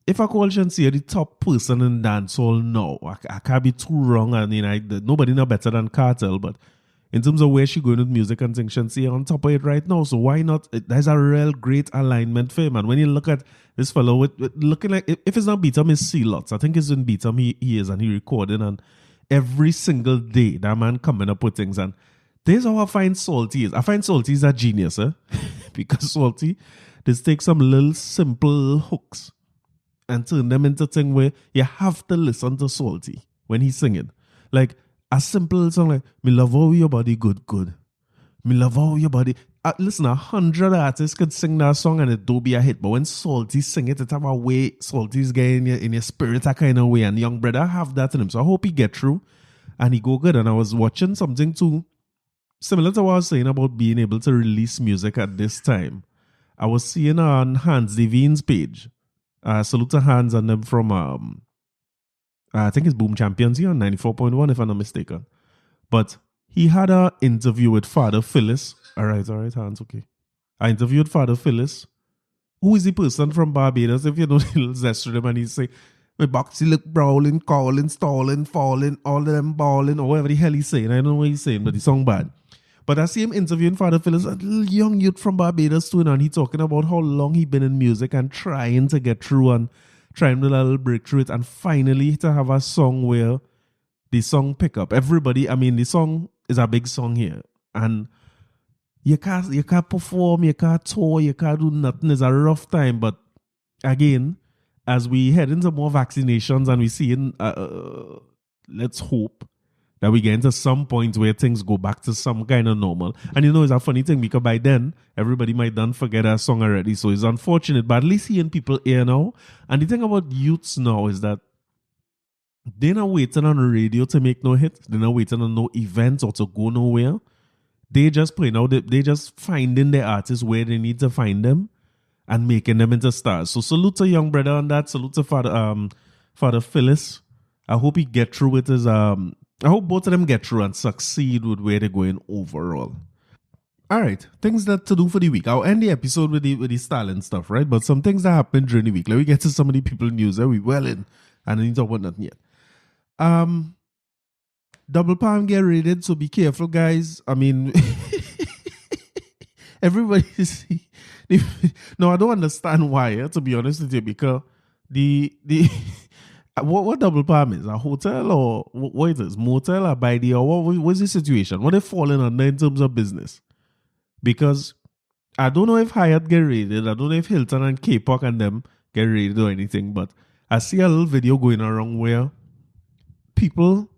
if I call Shensia the top person in dancehall now, I can't be too wrong. I mean, nobody know better than Cartel, but in terms of where she going with music and things, Shensia on top of it right now. So why not? There's a real great alignment for him. And when you look at this fellow, with looking like, if it's not Beatum, it's C-Lots. I think it's in Beatum he is, and he recording, and every single day that man coming up with things. And there's how I find Salty is. I find Salty is a genius, because Salty just take some little simple hooks and turn them into thing where you have to listen to Salty when he's singing. Like a simple song like, me love how your body good. Me love how your body. Listen, 100 artists could sing that song and it do be a hit. But when Salty sing it, it's have a way Salty's getting in your spirit a kind of way. And young brother have that in him. So I hope he get through and he go good. And I was watching something too, similar to what I was saying about being able to release music at this time. I was seeing on Hans Devine's page. Salute to Hans and them from, I think it's Boom Champions here on 94.1 if I'm not mistaken. But he had an interview with Father Phyllis. All right, Hans, okay. I interviewed Father Phyllis, who is the person from Barbados, if you know the little zest to them, and he say, my boxy look brawling, calling, stalling, falling, all of them balling, or whatever the hell he's saying. I don't know what he's saying, but he song bad. But I see him interviewing Father Phyllis, a little young youth from Barbados too, and he talking about how long he been in music and trying to get through and trying to little break through it, and finally to have a song where the song pick up. Everybody, I mean, the song is a big song here, and you can't perform, you can't tour, you can't do nothing. It's a rough time, but again, as we head into more vaccinations and we see let's hope that we get into some point where things go back to some kind of normal. And you know, it's a funny thing because by then, everybody might done forget our song already. So it's unfortunate, but at least seeing people here now. And the thing about youths now is that they're not waiting on the radio to make no hit. They're not waiting on no events or to go nowhere. They just playing out, they just finding their artists where they need to find them and making them into stars. So salute to young brother on that. Salute to Father Phyllis. I hope he get through with his I hope both of them get through and succeed with where they're going overall. All right, things that to do for the week. I'll end the episode with the Stalin stuff, right? But some things that happened during the week. Let me get to some of the people news that we well in, and I need to talk about nothing yet. Double Palm get raided, so be careful, guys. I mean, everybody see. No, I don't understand why. To be honest with you, because the what Double Palm is, a hotel or what it is, motel or by the or what's the situation? What they falling under in terms of business? Because I don't know if Hyatt get raided, I don't know if Hilton and K-Park and them get raided or anything, but I see a little video going around where people,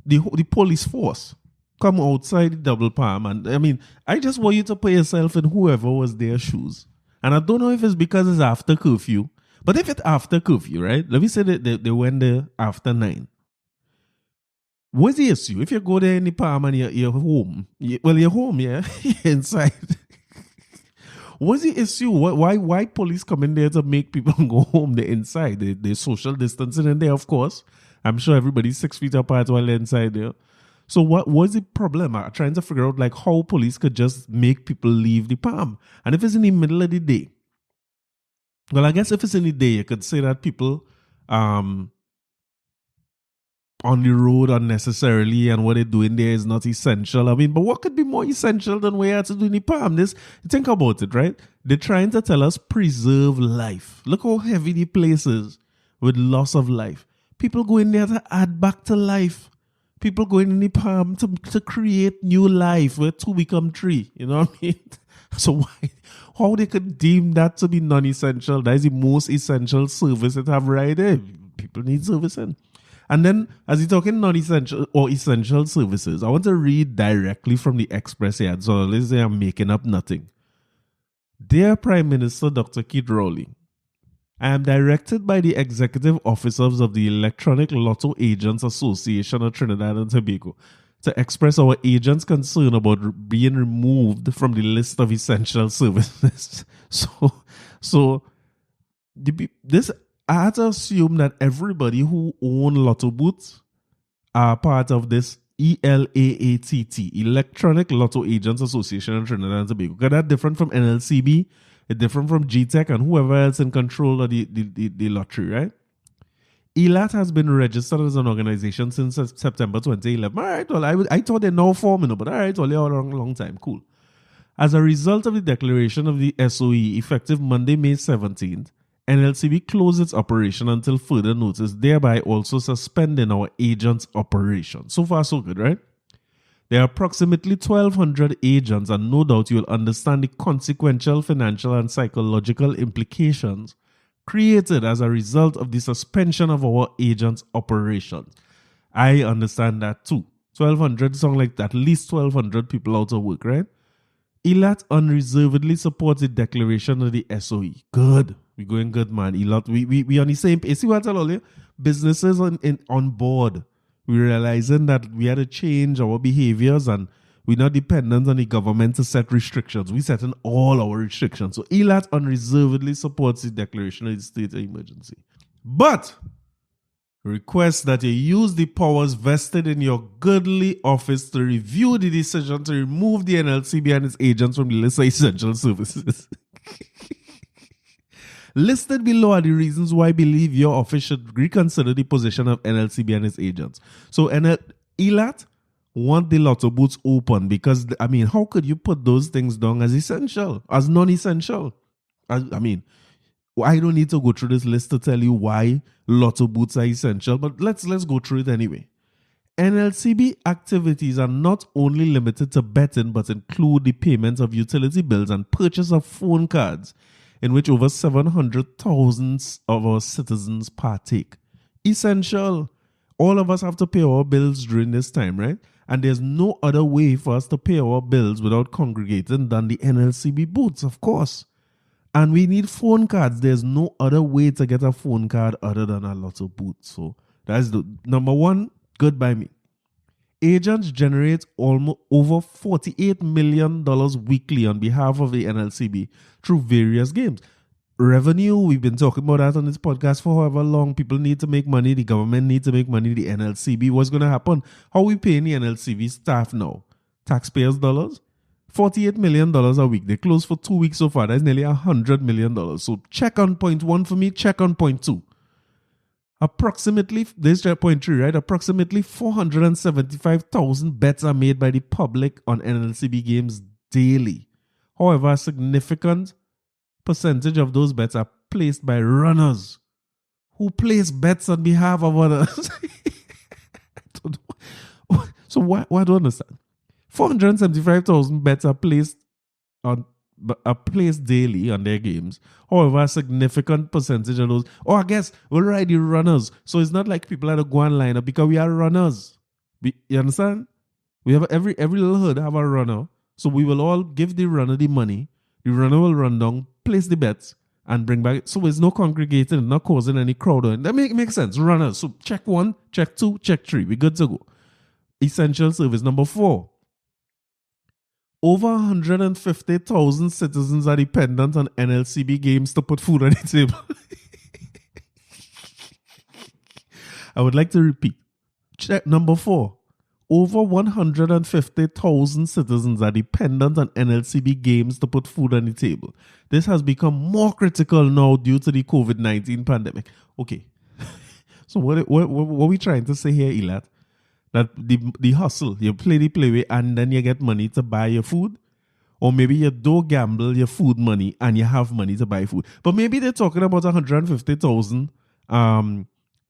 the police force come outside the Double Palm, and I mean, I just want you to put yourself in whoever was their shoes. And I don't know if it's because it's after curfew. But if it's after curfew, right? Let me say that they went there after 9. What's the issue? If you go there in the Palm and you're home, you're home, yeah? You're inside. What's the issue? Why police come in there to make people go home? They're inside. They're social distancing in there, of course. I'm sure everybody's 6 feet apart while they're inside there. So what was the problem? I'm trying to figure out like how police could just make people leave the Palm. And if it's in the middle of the day, well, I guess if it's in the day, you could say that people on the road unnecessarily and what they're doing there is not essential. I mean, but what could be more essential than what you have to do in the Palm? Think about it, right? They're trying to tell us preserve life. Look how heavy the place is with loss of life. People go in there to add back to life. People going in the palm to create new life where 2 become 3. You know what I mean? So how they could deem that to be non-essential? That is the most essential service that have right there. People need servicing. And then, as you're talking non-essential or essential services, I want to read directly from the Express here. So let's say I'm making up nothing. Dear Prime Minister Dr. Keith Rowley, I am directed by the executive officers of the Electronic Lotto Agents Association of Trinidad and Tobago to express our agents' concern about being removed from the list of essential services. This I had to assume that everybody who own lotto booths are part of this ELAATT, Electronic Lotto Agents Association of Trinidad and Tobago. Because that's different from NLCB, it's different from GTEC and whoever else in control of the lottery, right? ELAT has been registered as an organization since September 2011. All right, well, I thought they're now forming, but all right, only a long time. Cool. As a result of the declaration of the SOE, effective Monday, May 17th, NLCB closed its operation until further notice, thereby also suspending our agents' operation. So far, so good, right? There are approximately 1,200 agents, and no doubt you will understand the consequential financial and psychological implications created as a result of the suspension of our agents' operations. I understand that too. 1,200 sound like at least 1,200 people out of work, right? ELAT unreservedly supports the declaration of the SOE. Good. We're going good, man. ELAT, we on the same page. See what I tell you? Businesses on board. We're realizing that we had to change our behaviors and we're not dependent on the government to set restrictions. We're setting all our restrictions. So ELAT unreservedly supports the declaration of the state of emergency. But request that you use the powers vested in your goodly office to review the decision to remove the NLCB and its agents from the list of essential services. Listed below are the reasons why I believe your office should reconsider the position of NLCB and its agents. So ELAT want the lotto booths open because, I mean, how could you put those things down as essential, as non-essential? I don't need to go through this list to tell you why lotto booths are essential, but let's go through it anyway. NLCB activities are not only limited to betting, but include the payment of utility bills and purchase of phone cards, in which over 700,000 of our citizens partake. Essential. All of us have to pay our bills during this time, right? And there's no other way for us to pay our bills without congregating than the NLCB booths, of course. And we need phone cards. There's no other way to get a phone card other than a lotto booth. So that's the number one, good by me. Agents generate almost over $48 million weekly on behalf of the NLCB through various games. Revenue, we've been talking about that on this podcast for however long. People need to make money. The government needs to make money. The NLCB, what's going to happen? How are we paying the NLCB staff now? Taxpayers' dollars? $48 million a week. They closed for 2 weeks so far. That's nearly $100 million. So check on point 1 for me, check on point 2. Approximately, this is point 3, right? Approximately 475,000 bets are made by the public on NLCB games daily. However, a significant percentage of those bets are placed by runners who place bets on behalf of others. So what I don't understand. 475,000 bets are placed daily on their games. However, a significant percentage of those, I guess we'll ride the runners. So it's not like people have to go and line up because we are runners. You understand? We have every little hood have a runner. So we will all give the runner the money. The runner will run down, place the bets, and bring back. So it's no congregating, not causing any crowd. That makes sense. Runners. So check 1, check 2, check 3. We're good to go. Essential service number 4. Over 150,000 citizens are dependent on NLCB games to put food on the table. I would like to repeat. Check number 4. Over 150,000 citizens are dependent on NLCB games to put food on the table. This has become more critical now due to the COVID-19 pandemic. Okay. So what are we trying to say here, Elat? That the hustle, you play the playway and then you get money to buy your food. Or maybe you don't gamble your food money and you have money to buy food. But maybe they're talking about 150,000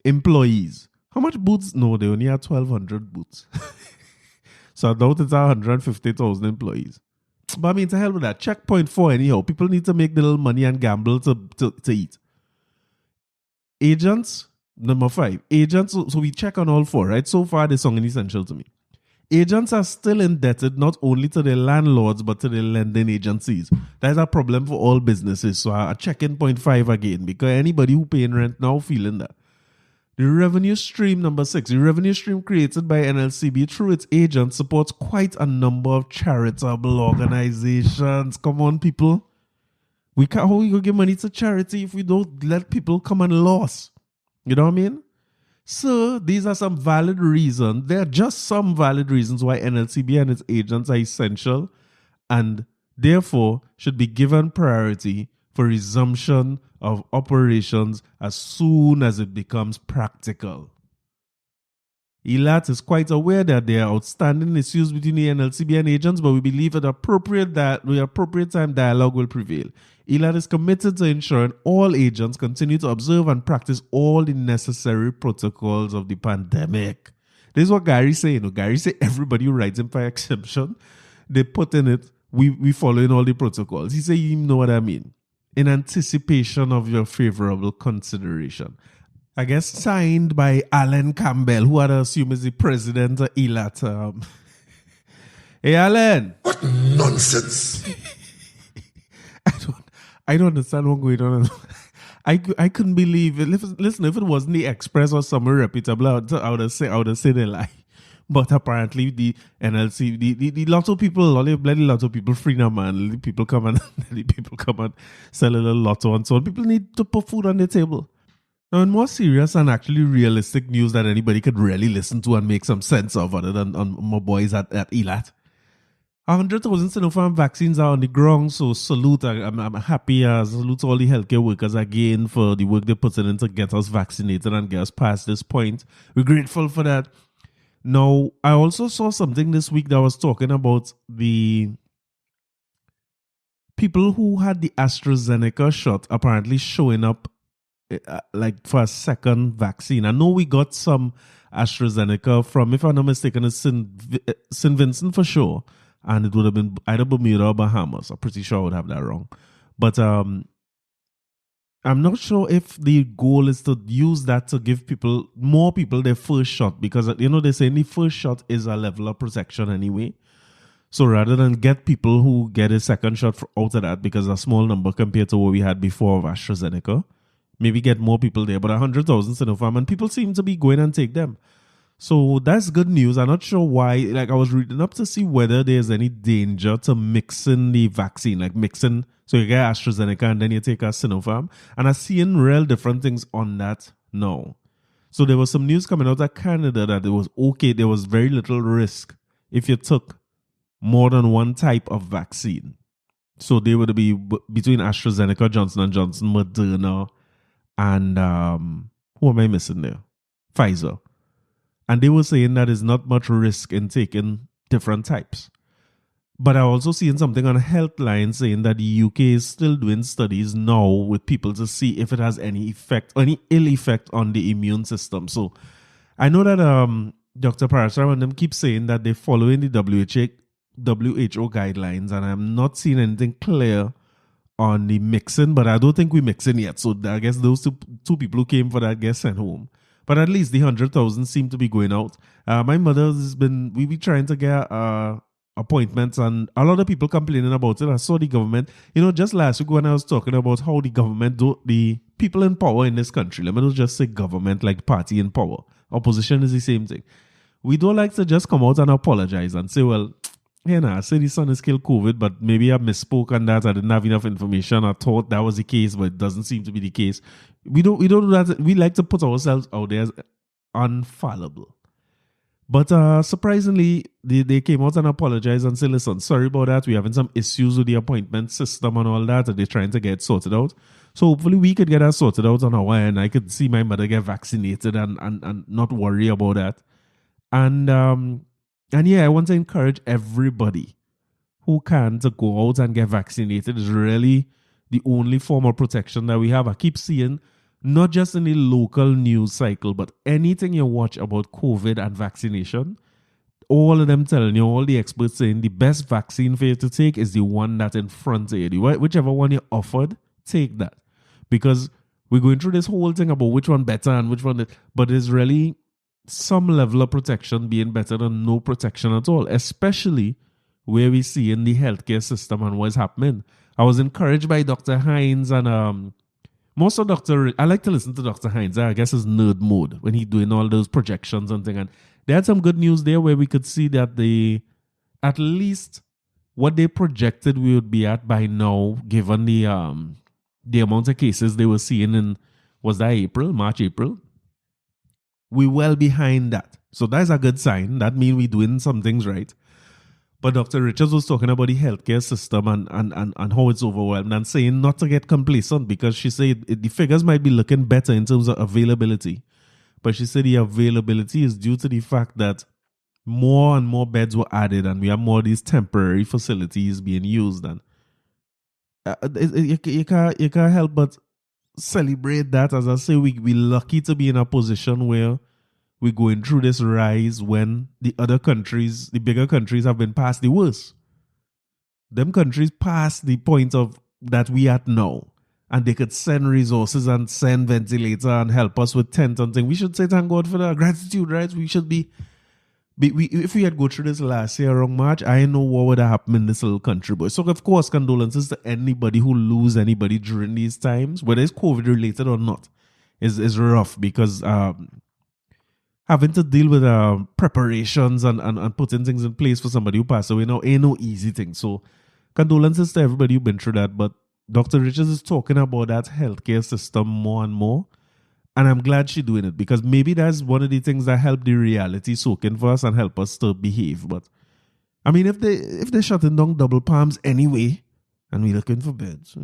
employees. How much booths? No, they only had 1,200 booths. So I doubt it's 150,000 employees. But I mean, to hell with that. Checkpoint 4 anyhow. People need to make the little money and gamble to eat. Agents, number 5. Agents, so we check on all 4, right? So far, they sound essential to me. Agents are still indebted not only to their landlords, but to their lending agencies. That is a problem for all businesses. So I check in point 5 again, because anybody who paying rent now feeling that. The revenue stream, number 6. The revenue stream created by NLCB through its agents supports quite a number of charitable organizations. Come on, people. How we going to give money to charity if we don't let people come and lose? You know what I mean? So these are some valid reasons. There are just some valid reasons why NLCB and its agents are essential and therefore should be given priority for resumption of operations as soon as it becomes practical. ELAT is quite aware that there are outstanding issues between the NLCB and agents, but we believe at appropriate time dialogue will prevail. ELAT is committed to ensuring all agents continue to observe and practice all the necessary protocols of the pandemic. This is what Gary said. Gary said everybody who writes in by exception, they put in it, we following all the protocols. He said, you know what I mean? In anticipation of your favorable consideration. I guess signed by Alan Campbell, who I'd assume is the president of ELAT. Hey, Alan. What nonsense. I don't understand what's going on. I couldn't believe it. Listen, if it wasn't the Express or somewhere reputable, I would have said a lie. But apparently the NLC, the lotto people, all the bloody lotto people free now, man. The people come and sell a little lotto and so on. People need to put food on the table. Now, in more serious and actually realistic news that anybody could really listen to and make some sense of, other than my boys at ELAT, 100,000 Sinopharm vaccines are on the ground, so salute. I'm happy. Salute to all the healthcare workers again for the work they put in to get us vaccinated and get us past this point. We're grateful for that. Now, I also saw something this week that was talking about the people who had the AstraZeneca shot apparently showing up like for a second vaccine. I know we got some AstraZeneca from, if I'm not mistaken, it's St. Vincent for sure. And it would have been either Bermuda or Bahamas. I'm pretty sure I would have that wrong. But I'm not sure if the goal is to use that to give more people their first shot. Because, they say the first shot is a level of protection anyway. So rather than get people who get a second shot out of that, because a small number compared to what we had before of AstraZeneca, maybe get more people there. But 100,000 Sinopharm, and people seem to be going and take them. So that's good news. I'm not sure why. Like, I was reading up to see whether there's any danger to mixing the vaccine, like mixing. So you get AstraZeneca and then you take a Sinopharm. And I'm seeing real different things on that now. So there was some news coming out of Canada that it was okay. There was very little risk if you took more than one type of vaccine. So they would be between AstraZeneca, Johnson & Johnson, Moderna, and who am I missing there? Pfizer. And they were saying that there's not much risk in taking different types. But I also seen something on Healthline saying that the UK is still doing studies now with people to see if it has any effect, any ill effect on the immune system. So I know that Dr. Parasar and them keep saying that they're following the WHO guidelines, and I'm not seeing anything clear on the mixing, but I don't think we're mixing yet. So I guess those two people who came for that get sent home. But at least the 100,000 seem to be going out. My mother's been, we be trying to get appointments, and a lot of people complaining about it. I saw the government, just last week when I was talking about how the government, the people in power in this country, let me not just say government like party in power. Opposition is the same thing. We don't like to just come out and apologize and say, well, I say the sun has killed COVID, but maybe I misspoke on that. I didn't have enough information. I thought that was the case, but it doesn't seem to be the case. We don't do that. We like to put ourselves out there as unfallible. But surprisingly, they came out and apologized and said, listen, sorry about that. We're having some issues with the appointment system and all that, and they're trying to get it sorted out. So hopefully we could get that sorted out on our end. I could see my mother get vaccinated and not worry about that. And yeah, I want to encourage everybody who can to go out and get vaccinated. It's really the only form of protection that we have. I keep seeing not just in the local news cycle, but anything you watch about COVID and vaccination, all of them telling you, all the experts saying the best vaccine for you to take is the one that's in front of you. Whichever one you're offered, take that. Because we're going through this whole thing about which one better and which one, but there's really some level of protection being better than no protection at all, especially where we see in the healthcare system and what's happening. I was encouraged by Dr. Hines and most of I like to listen to Dr. Hines. I guess it's nerd mode when he's doing all those projections and things. And they had some good news there where we could see that at least what they projected we would be at by now, given the amount of cases they were seeing in, was that March, April? We well behind that. So that's a good sign. That means we're doing some things right. But Dr. Richards was talking about the healthcare system and how it's overwhelmed and saying not to get complacent, because she said the figures might be looking better in terms of availability. But she said the availability is due to the fact that more and more beds were added and we have more of these temporary facilities being used. And you can't help but celebrate that. As I say, we're lucky to be in a position where we're going through this rise when the other countries, the bigger countries, have been past the worst. Them countries past the point of that we at now. And they could send resources and send ventilator and help us with tent and things. We should say thank God for that. Gratitude, right? We should be if we had go through this last year around March, I know what would have happened in this little country, boy. So, of course, condolences to anybody who lose anybody during these times, whether it's COVID-related or not, is rough because having to deal with preparations and putting things in place for somebody who passed away now ain't no easy thing. So, condolences to everybody who's been through that. But Dr. Richards is talking about that healthcare system more and more. And I'm glad she's doing it because maybe that's one of the things that help the reality soak in for us and help us to behave. But I mean, if they're shutting down double palms anyway, and we're looking for beds,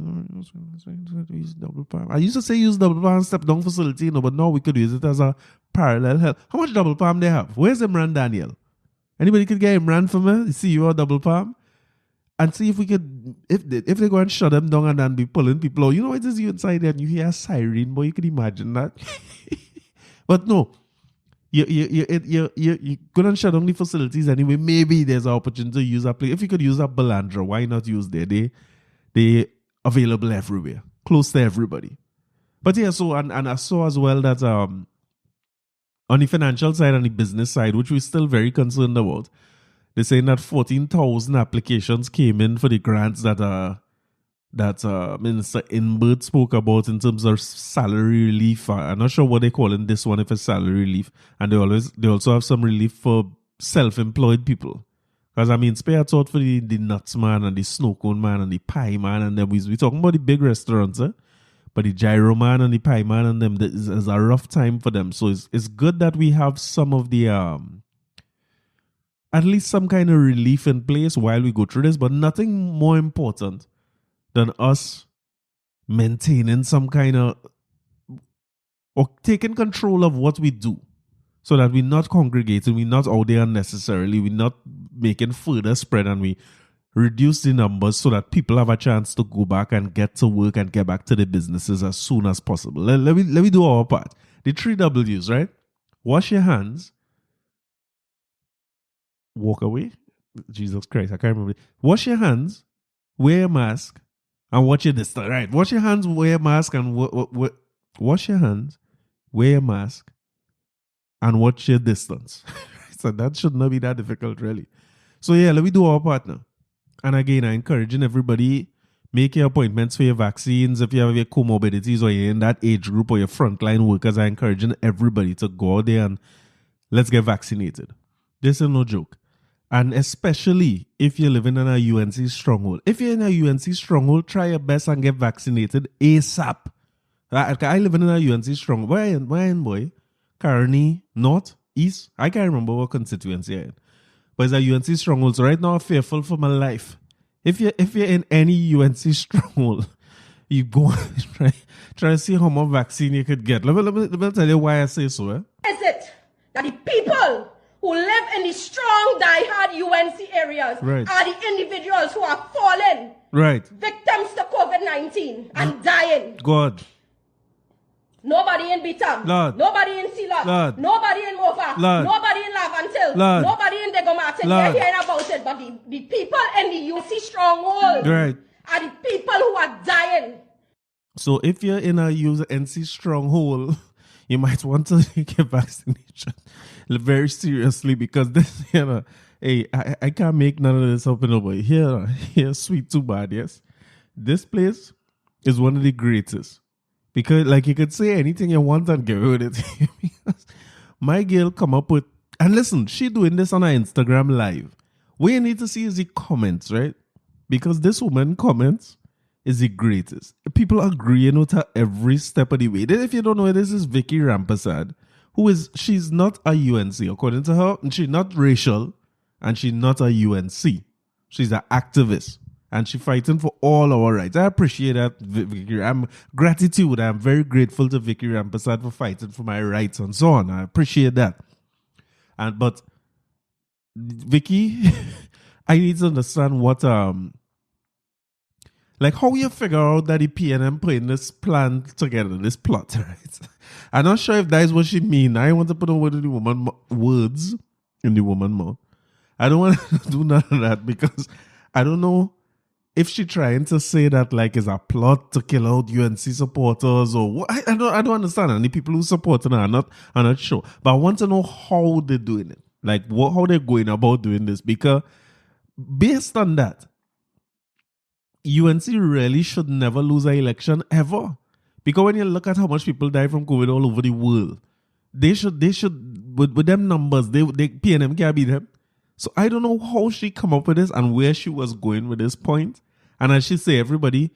use double palm. I used to say use double palm step down facility, but now we could use it as a parallel health. How much double palm they have? Where's Imran Daniel? Anybody could get Imran for me? See you on double palm. And see if we could, if they go and shut them down and then be pulling people out. You know, it is you inside there and you hear a siren, boy, you can imagine that. But no, you're going to shut down the facilities anyway. Maybe there's an opportunity to use that place. If you could use that Balandra, why not use there? They available everywhere, close to everybody. But yeah, so, and I saw as well that on the financial side and the business side, which we're still very concerned about, they're saying that 14,000 applications came in for the grants that Minister Inbert spoke about in terms of salary relief. I'm not sure what they're calling this one, if it's salary relief. And they also have some relief for self-employed people. Because I mean, spare thought for the nuts man and the snow cone man and the pie man and them. We're talking about the big restaurants, but the gyro man and the pie man and them, is a rough time for them. So it's good that we have some of the at least some kind of relief in place while we go through this, but nothing more important than us maintaining some kind of, or taking control of what we do so that we're not congregating, we're not out there unnecessarily, we're not making further spread, and we reduce the numbers so that people have a chance to go back and get to work and get back to their businesses as soon as possible. Let me do our part. The 3 W's, right? Wash your hands. Walk away. Jesus Christ, I can't remember. Wash your hands, wear a mask, and watch your distance. Right. Wash your hands, wear a mask, and wash your hands, wear a mask, and watch your distance. So that should not be that difficult, really. So yeah, let me do our part now. And again, I'm encouraging everybody, make your appointments for your vaccines. If you have your comorbidities or you're in that age group or your frontline workers, I'm encouraging everybody to go out there and let's get vaccinated. This is no joke. And especially if you're living in a UNC stronghold. If you're in a UNC stronghold, try your best and get vaccinated ASAP. I live in a UNC stronghold. Where in boy? Carney, North, East? I can't remember what constituency I'm in. But it's a UNC stronghold. So right now I'm fearful for my life. If you're in any UNC stronghold, you go and try to see how much vaccine you could get. Let me tell you why I say so. Is it that the people who live in the strong, die-hard UNC areas are the individuals who are fallen victims to COVID-19 and dying? God. Nobody in Bitam. Lord. Nobody in Sila. Lord. Nobody in Mofa. Lord. Nobody in Lavantil. Lord. Nobody in Dego Martin. Lord. You're hearing about it. But the people in the UC stronghold Right. are the people who are dying. So if you're in a NC stronghold, you might want to take your vaccination very seriously, because this, hey, I can't make none of this up in a way. Here, sweet too bad, yes. This place is one of the greatest. Because, like, you could say anything you want and get rid of it. Because my girl come up with, and listen, she doing this on her Instagram live. What you need to see is the comments, right? Because this woman comments is the greatest. People agreeing with her every step of the way. Then if you don't know, this is Vicky Rampersad, she's not a UNC, according to her, and she's not racial, and she's not a UNC. She's an activist. And she's fighting for all our rights. I appreciate that, Vicky. I'm very grateful to Vicky Rampersad for fighting for my rights and so on. I appreciate that. But Vicky, I need to understand what like how you figure out that the PNM putting this plan together, this plot, right? I'm not sure if that is what she mean. I want to put words in the woman mouth. I don't want to do none of that, because I don't know if she trying to say that like is a plot to kill out UNC supporters or what. I don't understand. And the people who support her are not sure. But I want to know how they're doing it. Like how they're going about doing this. Because based on that, UNC really should never lose an election ever. Because when you look at how much people die from COVID all over the world, they should with them numbers, they PNM can't beat them. So I don't know how she come up with this and where she was going with this point. And as she say, everybody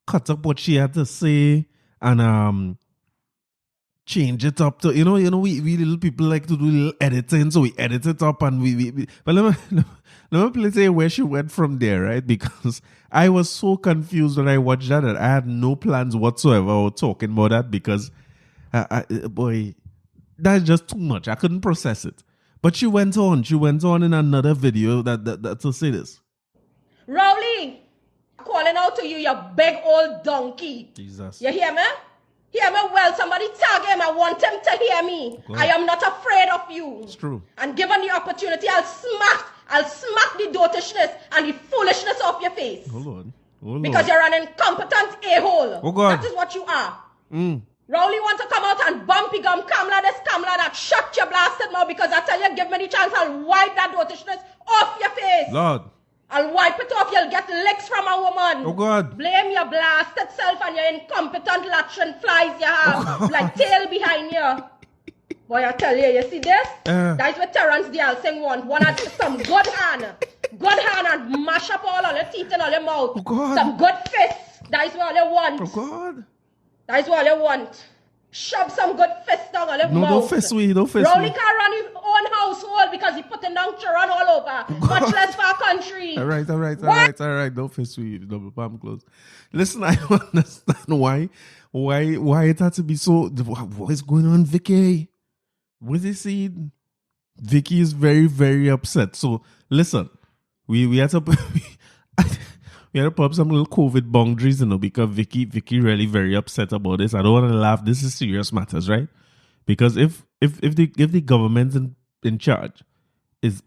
cut up what she had to say and change it up to, we little people like to do little editing, so we edit it up and we but let me play where she went from there, right? Because I was so confused when I watched that I had no plans whatsoever of talking about that, because boy, that's just too much. I couldn't process it. But she went on in another video that to say this. Rowley, calling out to you, you big old donkey. Jesus. You hear me? Hear me well. Somebody tag him. I want him to hear me. I am not afraid of you. It's true. And given the opportunity, I'll smack the dotishness and the foolishness off your face. Hold on. Because you're an incompetent a-hole. Oh God. That is what you are. Rowley want to come out and bumpy gum Kamla that shut your blasted mouth, because I tell you, give me the chance, I'll wipe that dotishness off your face. Lord. I'll wipe it off, you'll get licks from a woman. Oh God. Blame your blasted self and your incompetent latrine flies you have, like tail behind you. Boy, I tell you see this? That's what Terrence Dial Singh want. One has some good hand and mash up all your teeth and all your mouth. Oh God. Some good fists. That's what you want. Oh God. That's what you want. Shove some good fist down on your mouth. No, don't fist me. Rowley can't run his own household because he putting down children all over. Much less for our country. All right. Don't fist me. Double palm close. Listen, I don't understand why it had to be so. What is going on, Vicky? What is he saying? Vicky is very, very upset. So listen, we had to. We had to put up some little COVID boundaries, because Vicky really very upset about this. I don't want to laugh. This is serious matters, right? Because if the government in charge is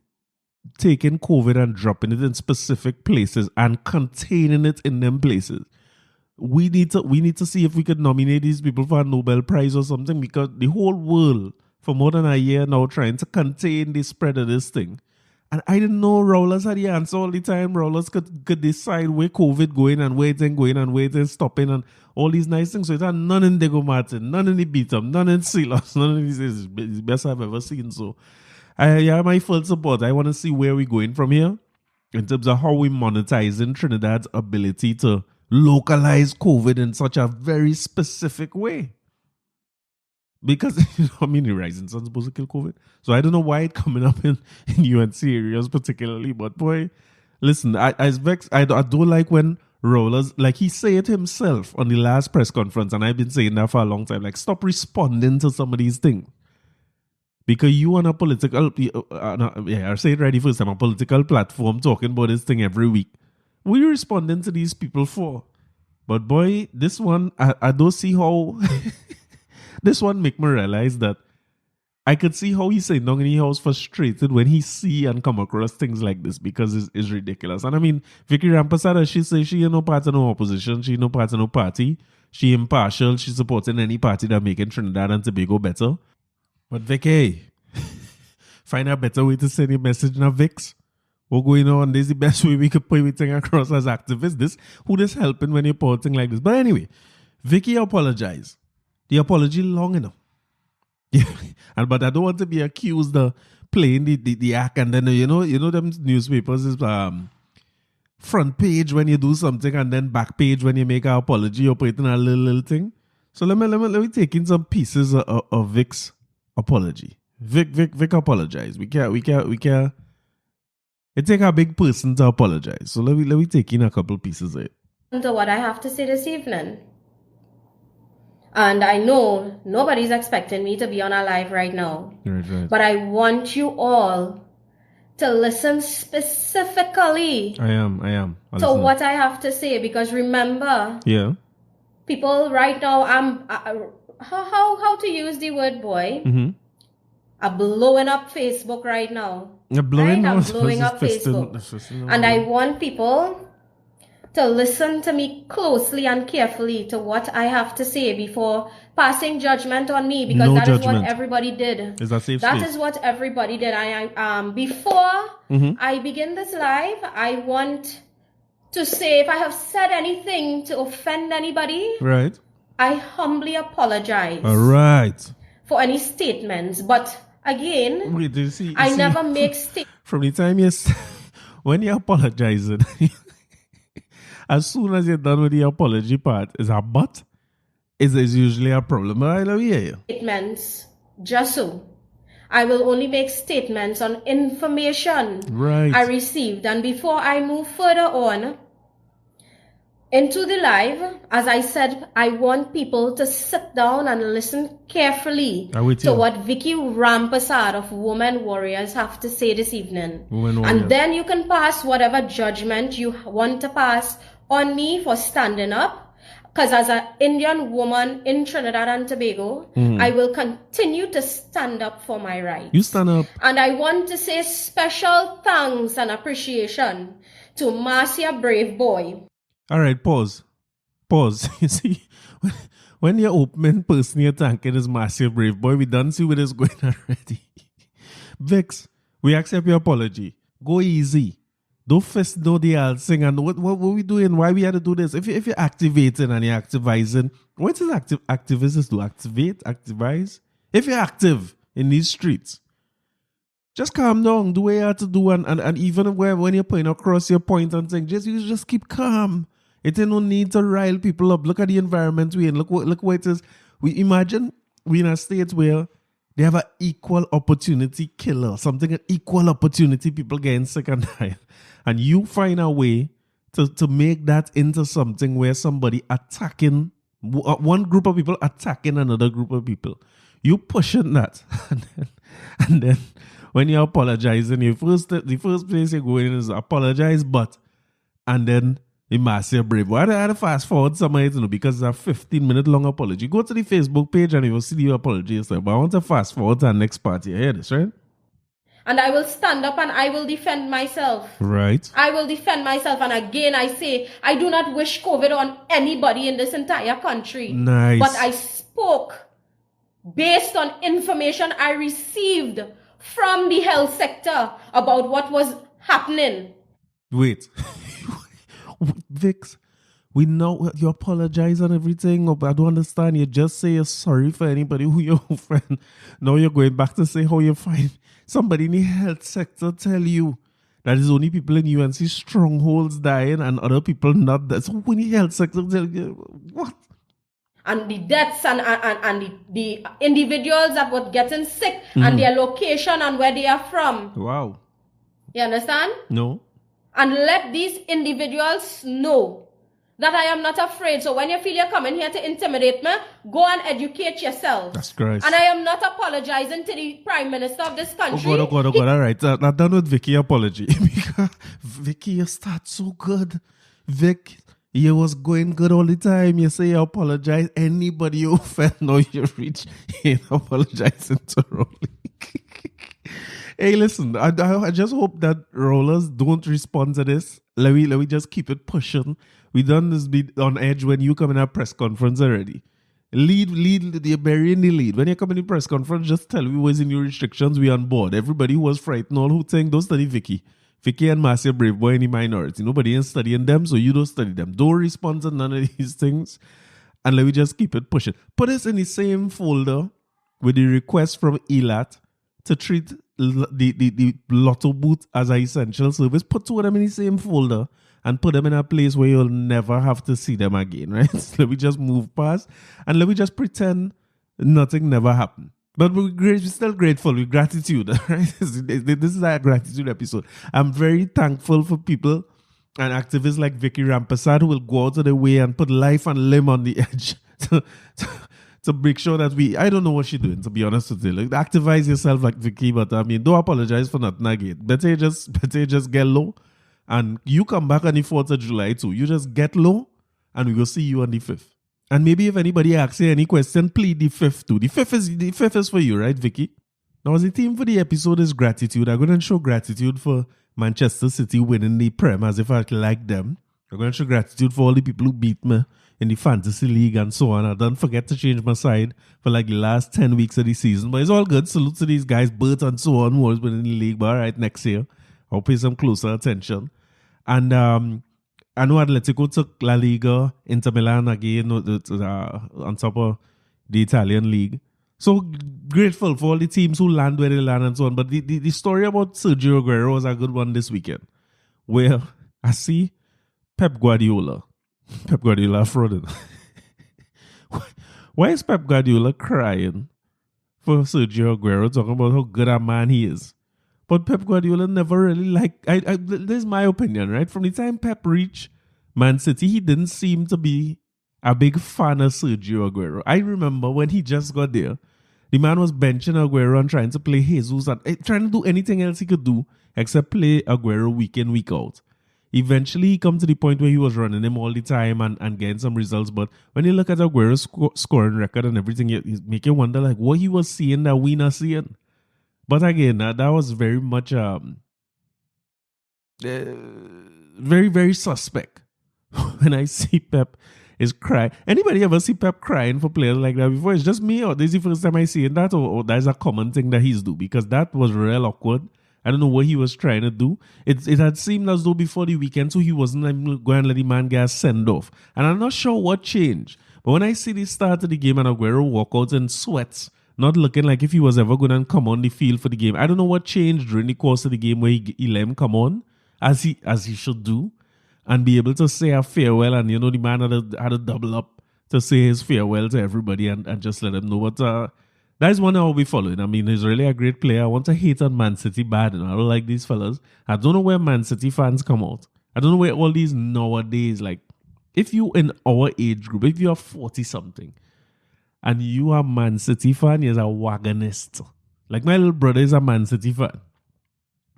taking COVID and dropping it in specific places and containing it in them places, we need to see if we could nominate these people for a Nobel Prize or something, because the whole world for more than a year now trying to contain the spread of this thing. And I didn't know Rollers had the answer all the time. Rollers could decide where COVID going and where it ain't going and where it ain't stopping and all these nice things. So it's none in Dego Martin, none in the Beatum, none in Silos, none of these is the best I've ever seen. So my full support. I want to see where we're going from here in terms of how we monetizing Trinidad's ability to localize COVID in such a very specific way. Because, the rising sun's supposed to kill COVID. So I don't know why it's coming up in UNC areas particularly. But boy, listen, I don't like when Rollers, like he said it himself on the last press conference, and I've been saying that for a long time, like stop responding to some of these things. Because you on a political, I say it right the first time, a political platform talking about this thing every week. What are you responding to these people for? But boy, this one, I don't see how... this one make me realize that I could see how he's saying, he was frustrated when he see and come across things like this because it's ridiculous. And I mean, Vicky Rampasada, she say she no part of no opposition, she no part of no party, she impartial, she supporting any party that making Trinidad and Tobago better. But Vicky, find a better way to send a message now, Vix. What's going on? This is the best way we could put everything across as activists. This who this helping when you're posting like this. But anyway, Vicky apologized. The apology long enough. But I don't want to be accused of playing the act, and then you know them newspapers is front page when you do something and then back page when you make an apology or put in a little thing. So let me take in some pieces of Vic's apology. Vic apologize. We can't. It take a big person to apologize. So let me take in a couple pieces of it. To what I have to say this evening. And I know nobody's expecting me to be on a live right now. Right. But I want you all to listen specifically I am. to what I have to say. Because remember, people right now, how to use the word boy, are blowing up Facebook right now. I'm blowing up Facebook. And I want people to listen to me closely and carefully to what I have to say before passing judgment on me, because that is what everybody did. Is that safe That space? is what everybody did. Before I begin this live, I want to say, if I have said anything to offend anybody, Right. I humbly apologize. All right. For any statements. But again, Wait, do you see, I never make statements. From the time when you're apologizing, as soon as you're done with the apology part, is a but? Is usually a problem. I love you. Statements, just so. I will only make statements on information I received. And before I move further on into the live, as I said, I want people to sit down and listen carefully to what Vicky Rampasad of Women Warriors have to say this evening. And then you can pass whatever judgment you want to pass on me for standing up. Because as an Indian woman in Trinidad and Tobago, I will continue to stand up for my rights. You stand up. And I want to say special thanks and appreciation to Marcia Brave Boy. All right, pause. You see, when your opening person you're thanking is Marcia Brave Boy, we done see where this going already. Vix, we accept your apology. Go easy. Don't first know the old thing and what we doing, why we had to do this. If you're activating and you're activizing, what is activists do? Activate, activize? If you're active in these streets, just calm down, do what you have to do, and even when you're putting across your point and things, just keep calm. It ain't no need to rile people up. Look at the environment we're in. Look what it is. We imagine we in a state where they have an equal opportunity killer, something an equal opportunity people getting sick and dying. And you find a way to make that into something where somebody attacking, one group of people attacking another group of people. You pushing that. and then when you're apologizing, the first place you're going is apologize, and then the Marcia Brave. I had to fast forward somewhere, because it's a 15-minute long apology. Go to the Facebook page and you will see the apology yourself. But I want to fast forward to the next part. You hear this, right? And I will stand up and I will defend myself. Right. I will defend myself. And again, I say, I do not wish COVID on anybody in this entire country. Nice. But I spoke based on information I received from the health sector about what was happening. Wait. Vix, we know you apologize and everything, but I don't understand. You just say you're sorry for anybody who you're offend. Now you're going back to say how you find somebody in the health sector tell you that is only people in UNC strongholds dying and other people not dead. So when the health sector tell you, what? And the deaths and the individuals that were getting sick and their location and where they are from. Wow. You understand? No. And let these individuals know that I am not afraid. So when you feel you're coming here to intimidate me, go and educate yourself. That's great. And I am not apologizing to the Prime Minister of this country. Oh God. All right. I'm done with Vicky apology. Because Vicky, you start so good. Vic, You was going good all the time. You say you apologize. Anybody you offend, now you reach, you ain't apologizing to Rolly. Hey, listen, I just hope that rollers don't respond to this. Let me just keep it pushing. We done this bit on edge when you come in a press conference already. Lead, you're burying the lead. When you come in the press conference, just tell me what's in your restrictions. We on board. Everybody who was frightened, all who think, don't study Vicky. Vicky and Marcia Brave Boy, any minority. Nobody is studying them, so you don't study them. Don't respond to none of these things. And let me just keep it pushing. Put this in the same folder with the request from ELAT to treat the lotto booth as an essential service. Put two of them in the same folder and put them in a place where you'll never have to see them again, right? So let me just move past and let me just pretend nothing never happened. But we're still grateful with gratitude, right? This is our gratitude episode. I'm very thankful for people and activists like Vicky Rampersad who will go out of their way and put life and limb on the edge to make sure that I don't know what she's doing, to be honest with you. Like, activize yourself like Vicky, but I mean, don't apologize for nothing again. Better you just get low and you come back on the 4th of July too. You just get low and we will see you on the 5th. And maybe if anybody asks you any question, plead the 5th too. The 5th is for you, right, Vicky? Now, the theme for the episode is gratitude. I'm going to show gratitude for Manchester City winning the Prem as if I like them. I'm going to show gratitude for all the people who beat me in the fantasy league and so on. I don't forget to change my side for like the last 10 weeks of the season. But it's all good. Salute to these guys, Bert and so on, who always been in the league. But all right, next year, I'll pay some closer attention. And I know Atletico took La Liga, Inter Milan again on top of the Italian league. So grateful for all the teams who land where they land and so on. But the story about Sergio Aguero was a good one this weekend, where I see Pep Guardiola frauding. Why is Pep Guardiola crying for Sergio Aguero, talking about how good a man he is? But Pep Guardiola never really this is my opinion, right? From the time Pep reached Man City, he didn't seem to be a big fan of Sergio Aguero. I remember when he just got there, the man was benching Aguero and trying to play Jesus and trying to do anything else he could do except play Aguero week in, week out. Eventually, he come to the point where he was running him all the time and getting some results. But when you look at Aguero's scoring record and everything, it make you wonder like what he was seeing that we not seeing. But again, that was very much very, very suspect. When I see Pep is crying. Anybody ever see Pep crying for players like that before? It's just me, or this is the first time I see that, or that's a common thing that he's do, because that was real awkward. I don't know what he was trying to do. It had seemed as though before the weekend, so he wasn't going to let the man get send off. And I'm not sure what changed. But when I see the start of the game and Aguero walk out in sweats, not looking like if he was ever going to come on the field for the game. I don't know what changed during the course of the game where he let him come on as he should do and be able to say a farewell. And, you know, the man had a double up to say his farewell to everybody and just let him know what... that is one I'll be following. I mean, he's really a great player. I want to hate on Man City bad, and I don't like these fellas. I don't know where Man City fans come out. I don't know where all these nowadays, like, if you in our age group, if you are 40-something, and you are Man City fan, you're a wagonist. Like my little brother is a Man City fan.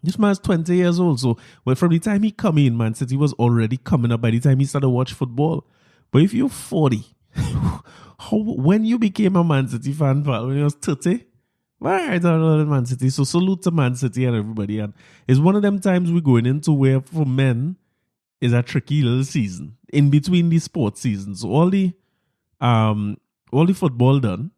This man's 20 years old, so well, from the time he come in, Man City was already coming up by the time he started watch football. But if you're 40, when you became a Man City fan, when you was 30, all right, I don't know Man City. So salute to Man City and everybody. And it's one of them times we're going into where for men is a tricky little season in between the sports seasons. So all the football done,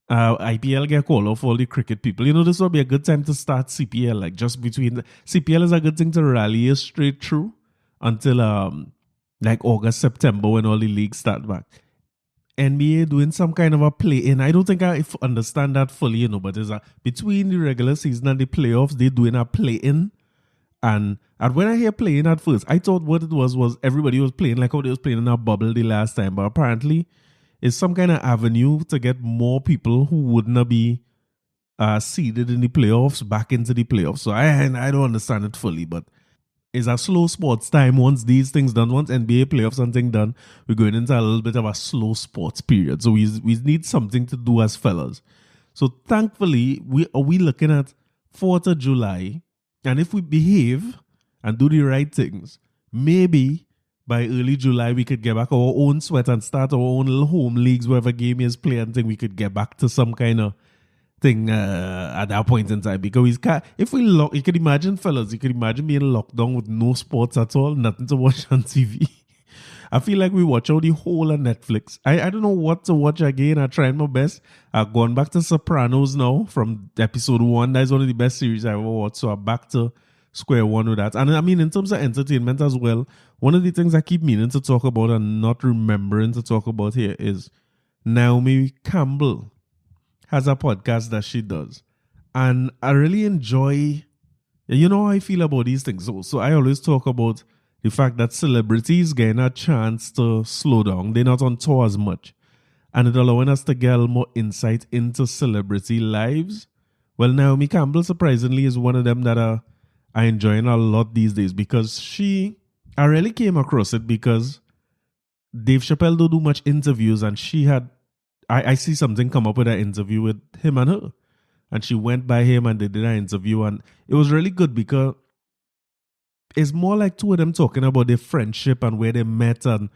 IPL get called off, all the cricket people. You know, this will be a good time to start CPL, like just between CPL is a good thing to rally you straight through until like August, September when all the leagues start back. NBA doing some kind of a play-in. I don't think I understand that fully, you know, but there's between the regular season and the playoffs, they're doing a play-in. And when I hear play-in at first, I thought what it was everybody was playing like how they was playing in a bubble the last time. But apparently, it's some kind of avenue to get more people who wouldn't be seeded in the playoffs back into the playoffs. So I don't understand it fully, but it's a slow sports time. Once these things done, once NBA playoffs and things done, we're going into a little bit of a slow sports period. So we need something to do as fellas. So thankfully, we looking at 4th of July, and if we behave and do the right things, maybe by early July, we could get back our own sweat and start our own little home leagues, wherever game is playing, thing we could get back to some kind of thing at that point in time. Because if we lock, you could imagine, fellas, you could imagine being locked down with no sports at all, nothing to watch on TV. I feel like we watch out the whole of Netflix. I don't know what to watch again. I tried my best. I've gone back to Sopranos now from episode 1. That's one of the best series I ever watched. So I'm back to square one with that. And I mean, in terms of entertainment as well, one of the things I keep meaning to talk about and not remembering to talk about here is Naomi Campbell has a podcast that she does. And I really enjoy, you know how I feel about these things. So I always talk about the fact that celebrities getting a chance to slow down. They're not on tour as much. And it allowing us to get more insight into celebrity lives. Well, Naomi Campbell, surprisingly, is one of them that are enjoying a lot these days, because I really came across it because Dave Chappelle don't do much interviews, and she had, I see something come up with an interview with him and her. And she went by him and they did an interview, and it was really good because it's more like two of them talking about their friendship and where they met and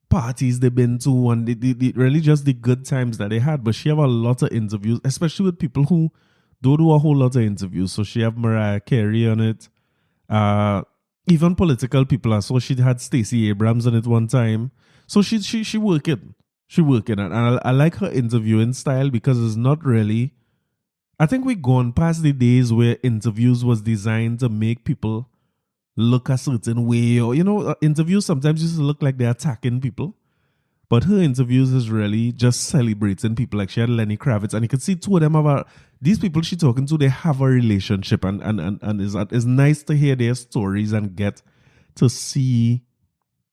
parties they've been to, and the really just the good times that they had. But she have a lot of interviews, especially with people who don't do a whole lot of interviews. So she have Mariah Carey on it, even political people. So she had Stacey Abrams on it one time. So she working, and I like her interviewing style because it's not really. I think we've gone past the days where interviews was designed to make people look a certain way, or interviews sometimes used to look like they're attacking people, but her interviews is really just celebrating people. Like she had Lenny Kravitz, and you can see two of them these people she's talking to, they have a relationship, and it's nice to hear their stories and get to see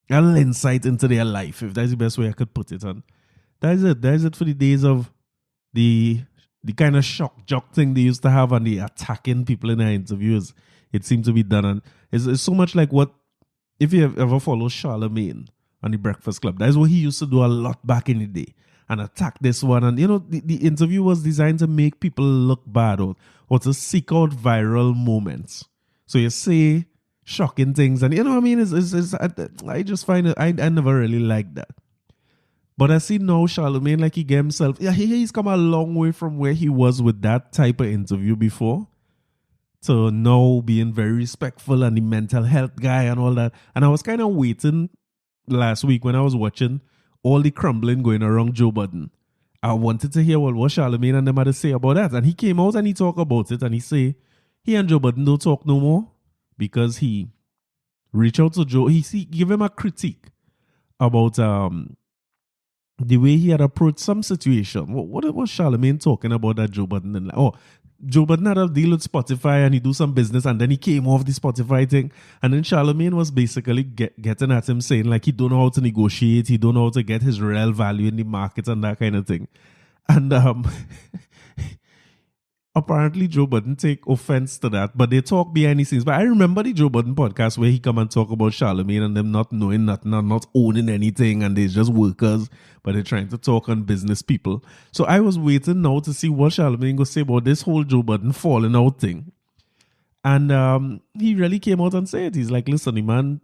a little insight into their life, if that's the best way I could put it. And that's it for the days of the kind of shock jock thing they used to have and the attacking people in their interviews. It seemed to be done, and it's so much like what, if you ever follow Charlemagne on the Breakfast Club, that's what he used to do a lot back in the day, and attack this one. And the interview was designed to make people look bad, or to seek out viral moments. So you say shocking things, and I mean, I just find it, I never really liked that. But I see now Charlemagne, like he gave himself, he's come a long way from where he was with that type of interview before, to now being very respectful and the mental health guy and all that. And I was kind of waiting last week when I was watching all the crumbling going around Joe Budden. I wanted to hear what Charlemagne and them had to say about that. And he came out and he talked about it, and he say he and Joe Budden don't talk no more because he reached out to Joe. He gave him a critique about the way he had approached some situation. What was Charlemagne talking about that Joe Budden didn't like? Joe Budden had a deal with Spotify and he do some business, and then he came off the Spotify thing, and then Charlemagne was basically getting at him, saying like he don't know how to negotiate, he don't know how to get his real value in the market and that kind of thing. And apparently Joe Budden take offense to that, but they talk behind the scenes. But I remember the Joe Budden podcast where he come and talk about Charlemagne and them not knowing nothing and not owning anything, and they're just workers, but they're trying to talk on business people. So I was waiting now to see what Charlemagne go say about this whole Joe Budden falling out thing. And he really came out and said it. He's like, listen, the man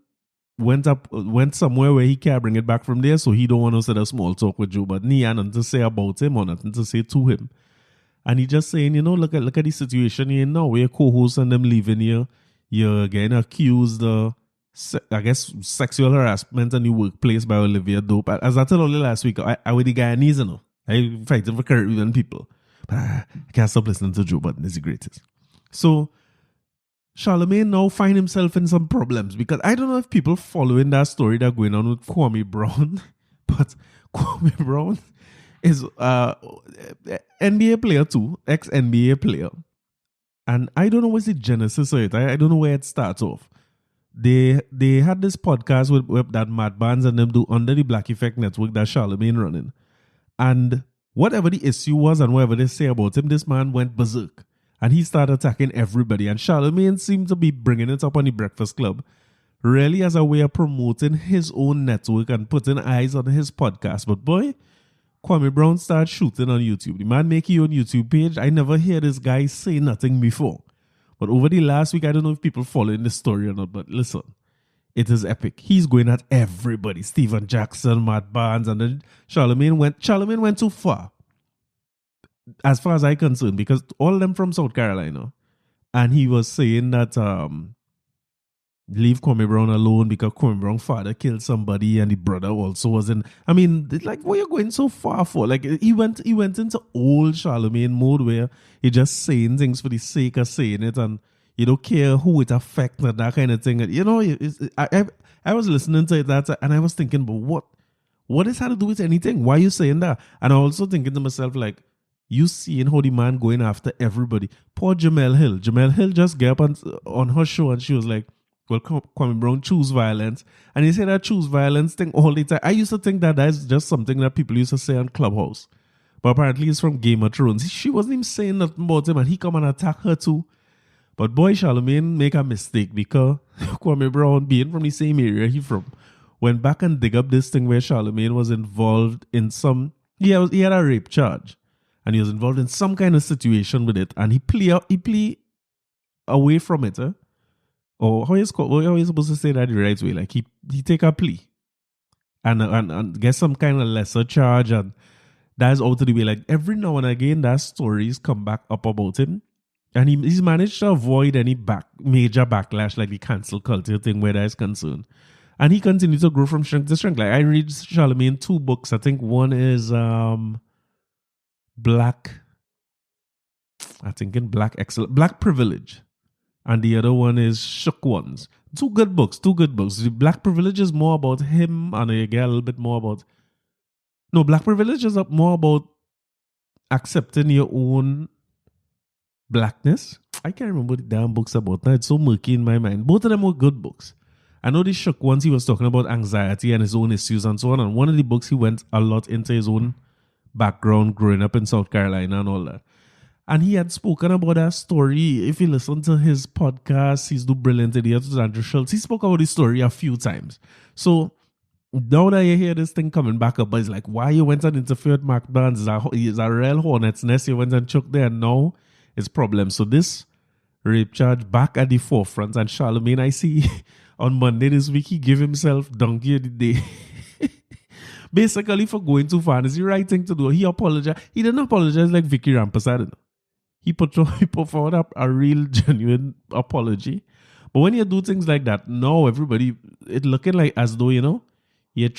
went somewhere where he can't bring it back from there, so he don't want to set a small talk with Joe Budden. He had nothing to say about him or nothing to say to him. And he just saying, look at the situation here now. We're co-hosts and them leaving here. You're getting accused of, I guess, sexual harassment in the workplace by Olivia Dope. As I told you last week, I was the Guyanese, I fighting for Caribbean people. But I can't stop listening to Joe Budden. He's the greatest. So Charlemagne now find himself in some problems, because I don't know if people following that story that going on with Kwame Brown, but Kwame Brown is NBA player too, ex-NBA player. And I don't know what's the genesis of it. I don't know where it starts off. They had this podcast with that Matt Barnes and them do under the Black Effect Network that Charlemagne running. And whatever the issue was and whatever they say about him, this man went berserk. And he started attacking everybody. And Charlemagne seemed to be bringing it up on the Breakfast Club, really as a way of promoting his own network and putting eyes on his podcast. But boy, Kwame Brown started shooting on YouTube. The man make his own YouTube page. I never hear this guy say nothing before. But over the last week, I don't know if people following this story or not, but listen, it is epic. He's going at everybody. Steven Jackson, Matt Barnes, and then Charlemagne went too far. As far as I'm concerned, because all of them from South Carolina. And he was saying that leave Kwame Brown alone because Kwame Brown's father killed somebody and the brother also wasn't. I mean, like, what are you going so far for? Like, he went into old Charlemagne mode where he just saying things for the sake of saying it and you don't care who it affects and that kind of thing. You know, I was listening to that and I was thinking, but what does that to do with anything? Why are you saying that? And I also thinking to myself, like, you seeing how the man going after everybody. Poor Jamel Hill. Jamel Hill just got up on her show and she was like, well, Kwame Brown choose violence. And he said that choose violence thing all the time. I used to think that that's just something that people used to say on Clubhouse. But apparently it's from Game of Thrones. She wasn't even saying nothing about him and he come and attack her too. But boy, Charlemagne make a mistake because Kwame Brown, being from the same area he from, went back and dig up this thing where Charlemagne was involved in some... He had a rape charge. And he was involved in some kind of situation with it. And he plea away from it. Or how are you supposed to say that the right way? Like he take a plea. And get some kind of lesser charge. And that's out of the way. Like every now and again, that stories come back up about him. And he's managed to avoid any major backlash like the cancel culture thing where that is concerned. And he continues to grow from strength to strength. Like I read Charlemagne 2 books. I think one is... Black Privilege. And the other one is Shook Ones. Two good books. The Black Privilege is more about him and you get a little bit more about... No, Black Privilege is more about accepting your own blackness. I can't remember the damn books about that. It's so murky in my mind. Both of them were good books. I know the Shook Ones, he was talking about anxiety and his own issues and so on. And one of the books, he went a lot into his own background growing up in South Carolina and all that. And he had spoken about that story. If you listen to his podcast, he's do Brilliant Idiots with Andrew Schultz. He spoke about the story a few times. So now that you hear this thing coming back up, but it's like, why you went and interfered with Matt Barnes? Is a real hornet's nest. You went and chucked there and now it's problem. So this rape charge back at the forefront. And Charlemagne, I see on Monday this week, he gave himself donkey of the day. Basically for going too far. And it's the right thing to do. He apologized. He didn't apologize like Vicky Rampersad. He put forward a real genuine apology. But when you do things like that, now everybody, it looking like as though, you know, you're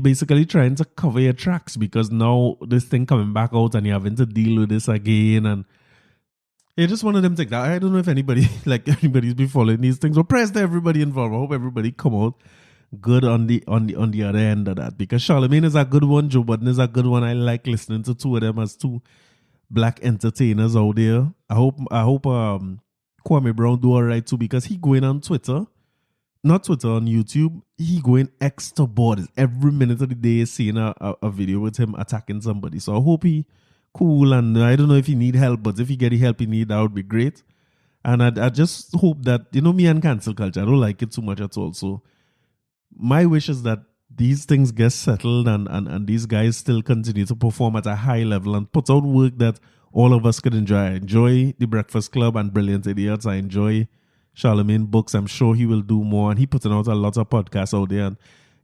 basically trying to cover your tracks because now this thing coming back out and you're having to deal with this again. And it's just one of them things. I don't know if anybody's been following these things. But press to everybody involved. I hope everybody come out good on the other end of that, because Charlemagne is a good one, Joe Budden is a good one. I like listening to two of them as two black entertainers out there. I hope Kwame Brown do alright too, because he going on Twitter, not Twitter, on YouTube. He going extra board every minute of the day, seeing a video with him attacking somebody. So I hope he cool, and I don't know if he need help, but if he get the help he need, that would be great. And I just hope that, you know, me and cancel culture, I don't like it too much at all. So my wish is that these things get settled and these guys still continue to perform at a high level and put out work that all of us could enjoy. I enjoy The Breakfast Club and Brilliant Idiots. I enjoy Charlemagne books. I'm sure he will do more. And he putting out a lot of podcasts out there.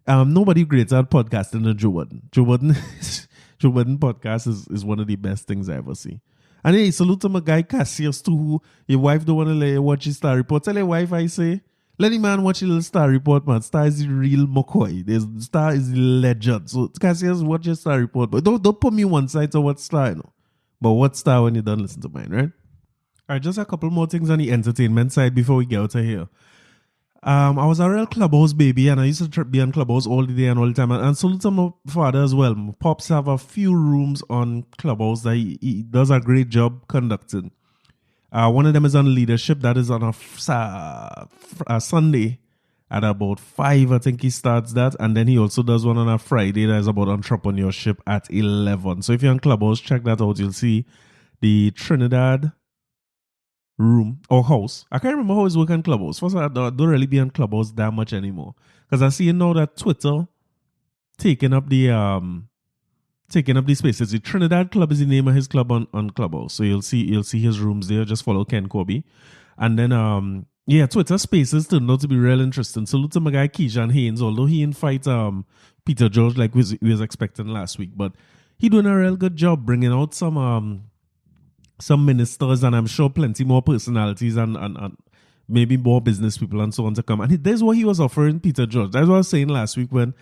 And nobody greater at podcasting than Joe Budden. Joe Budden podcast is one of the best things I ever see. And hey, salute to my guy Cassius too, who your wife don't want to let you watch his Star Report. Tell your wife I say, let the man watch a little Star Report, man. Star is the real McCoy. Star is the legend. So Cassius, watch your Star Report. But don't put me one side to what Star, you know. But what Star when you don't listen to mine, right? All right, just a couple more things on the entertainment side before we get out of here. I was a real Clubhouse baby, and I used to be on Clubhouse all the day and all the time. And salute to my father as well. My pops have a few rooms on Clubhouse that he does a great job conducting. One of them is on leadership. That is on a Sunday at about 5. I think he starts that. And then he also does one on a Friday that is about entrepreneurship at 11. So if you're on Clubhouse, check that out. You'll see the Trinidad room or house. I can't remember how it's working on Clubhouse. First, I don't really be on Clubhouse that much anymore. Because I see now that Twitter taking up the spaces. The Trinidad Club is the name of his club on Clubhouse. So you'll see his rooms there. Just follow Ken Corby. And then Yeah, Twitter Spaces turned out to be real interesting. Salute to my guy Keyshawn Haynes, although he didn't fight Peter George like we was expecting last week, but he doing a real good job bringing out some ministers and I'm sure plenty more personalities and maybe more business people and so on to come. And there's what he was offering Peter George. That's what I was saying last week when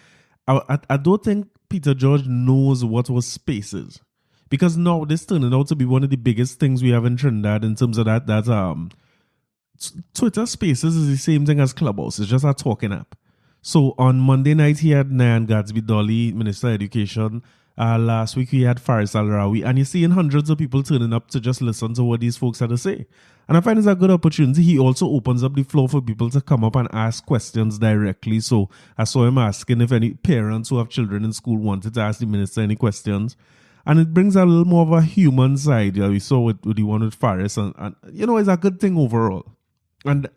I don't think Peter George knows what was Spaces. Because now this turning out to be one of the biggest things we have in Trinidad in terms of that Twitter Spaces is the same thing as Clubhouse. It's just a talking app. So on Monday night, he had Nyan Gatsby Dolly, Minister of Education. Last week, we had Faris Al-Rawi. And you're seeing hundreds of people turning up to just listen to what these folks had to say. And I find it's a good opportunity. He also opens up the floor for people to come up and ask questions directly. So I saw him asking if any parents who have children in school wanted to ask the minister any questions. And it brings a little more of a human side. Yeah, we saw with the one with Faris. And it's a good thing overall. And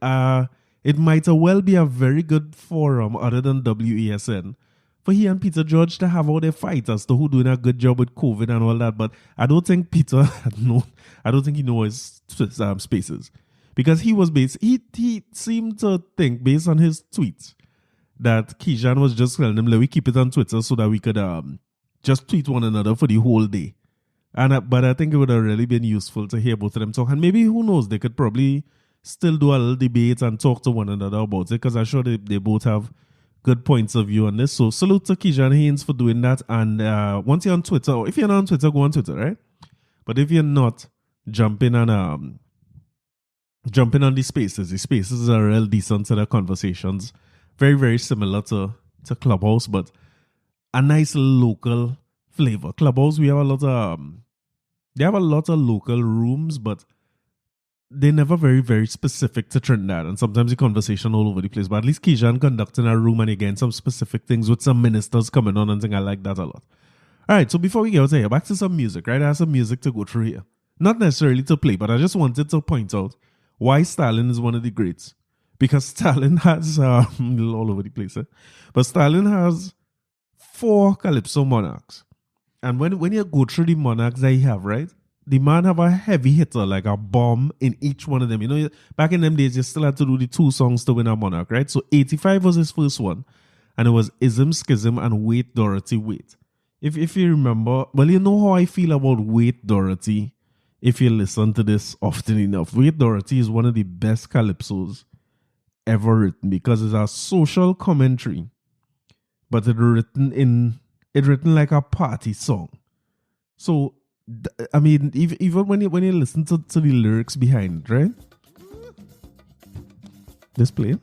it might well be a very good forum other than WESN for he and Peter George to have all their fights as to who doing a good job with COVID and all that. But I don't think Peter I don't think he knows Spaces. Because he was he seemed to think based on his tweets that Keyshawn was just telling him, let me keep it on Twitter so that we could just tweet one another for the whole day. But I think it would have really been useful to hear both of them talk. And maybe, who knows, they could probably still do a little debate and talk to one another about it, because I'm sure they both have good points of view on this. So salute to Keyshawn Haynes for doing that. And once you're on Twitter, or if you're not on Twitter, go on Twitter, right? But if you're not, jump in on the Spaces. The Spaces are real decent set of conversations. Very, very similar to Clubhouse, but a nice local flavor. Clubhouse, we have a lot of they have a lot of local rooms, but they're never very, very specific to Trinidad, and sometimes the conversation all over the place. But at least Keyshawn conducting a room, and again, some specific things with some ministers coming on and things. I like that a lot. All right, so before we get out of here, back to some music, right? I have some music to go through here. Not necessarily to play, but I just wanted to point out why Stalin is one of the greats. Because Stalin has, all over the place, but Stalin has 4 Calypso monarchs. And when you go through the monarchs that he have, right? The man have a heavy hitter, like a bomb in each one of them. You know, back in them days, you still had to do the 2 songs to win a monarch, right? So 85 was his first one. And it was Ism, Schism, and Wait, Dorothy, Wait. If you remember, well, you know how I feel about Wait, Dorothy, if you listen to this often enough. Wait, Dorothy is one of the best calypsos ever written, because it's a social commentary, but it written like a party song. So, I mean, even when you listen to the lyrics behind it, right? Let's play it.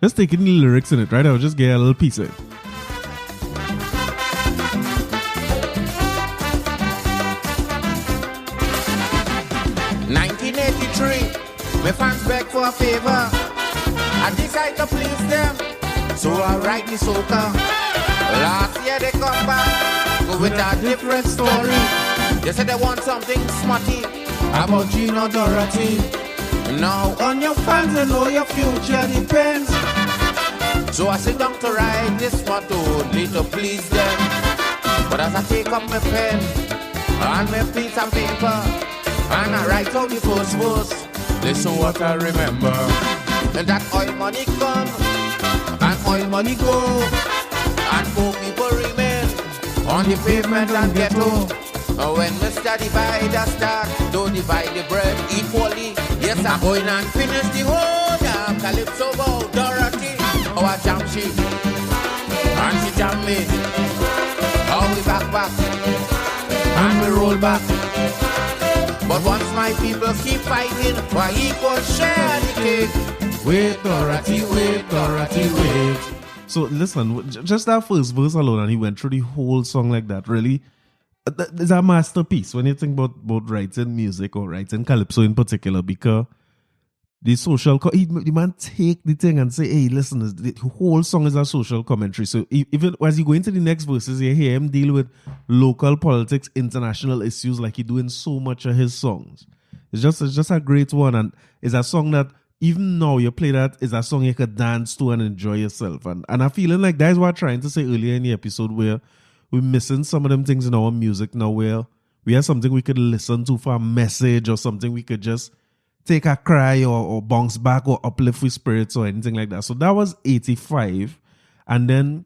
Let's take in the lyrics in it, right? I'll just get a little piece of it. My fans beg for a favor. I decide to please them, so I write the soca. Last year they come back with a different story. They said they want something smutty about Gino Dorothy. Now on your fans, I know your future depends. So I sit down to write this motto only to please them. But as I take up my pen and my piece of paper and I write out the first verse, listen what I remember. And that oil money come and oil money go, and poor people remain on the pavement and ghetto. When Mr. Divider start, don't divide the bread equally. Yes, I'm going and finish the whole damn Calypso about Dorothy. Oh, I jam she, and she jam me. Oh, we back, and we roll back. But once my people keep fighting, why equal share the cake. Wait, Dorothy, wait. So listen, just that first verse alone, and he went through the whole song like that. Really, it's a masterpiece when you think about writing music or writing calypso in particular, because the social, the man take the thing and say, hey, listen, the whole song is a social commentary. So even as you go into the next verses, you hear him deal with local politics, international issues, like he doing so much of his songs. It's just a great one, and it's a song that even now you play that, is a song you could dance to and enjoy yourself. And I'm feeling like that's what I'm trying to say earlier in the episode, where we're missing some of them things in our music now, where we have something we could listen to for a message, or something we could just take a cry or bounce back or uplift with spirits or anything like that. So that was 85. And then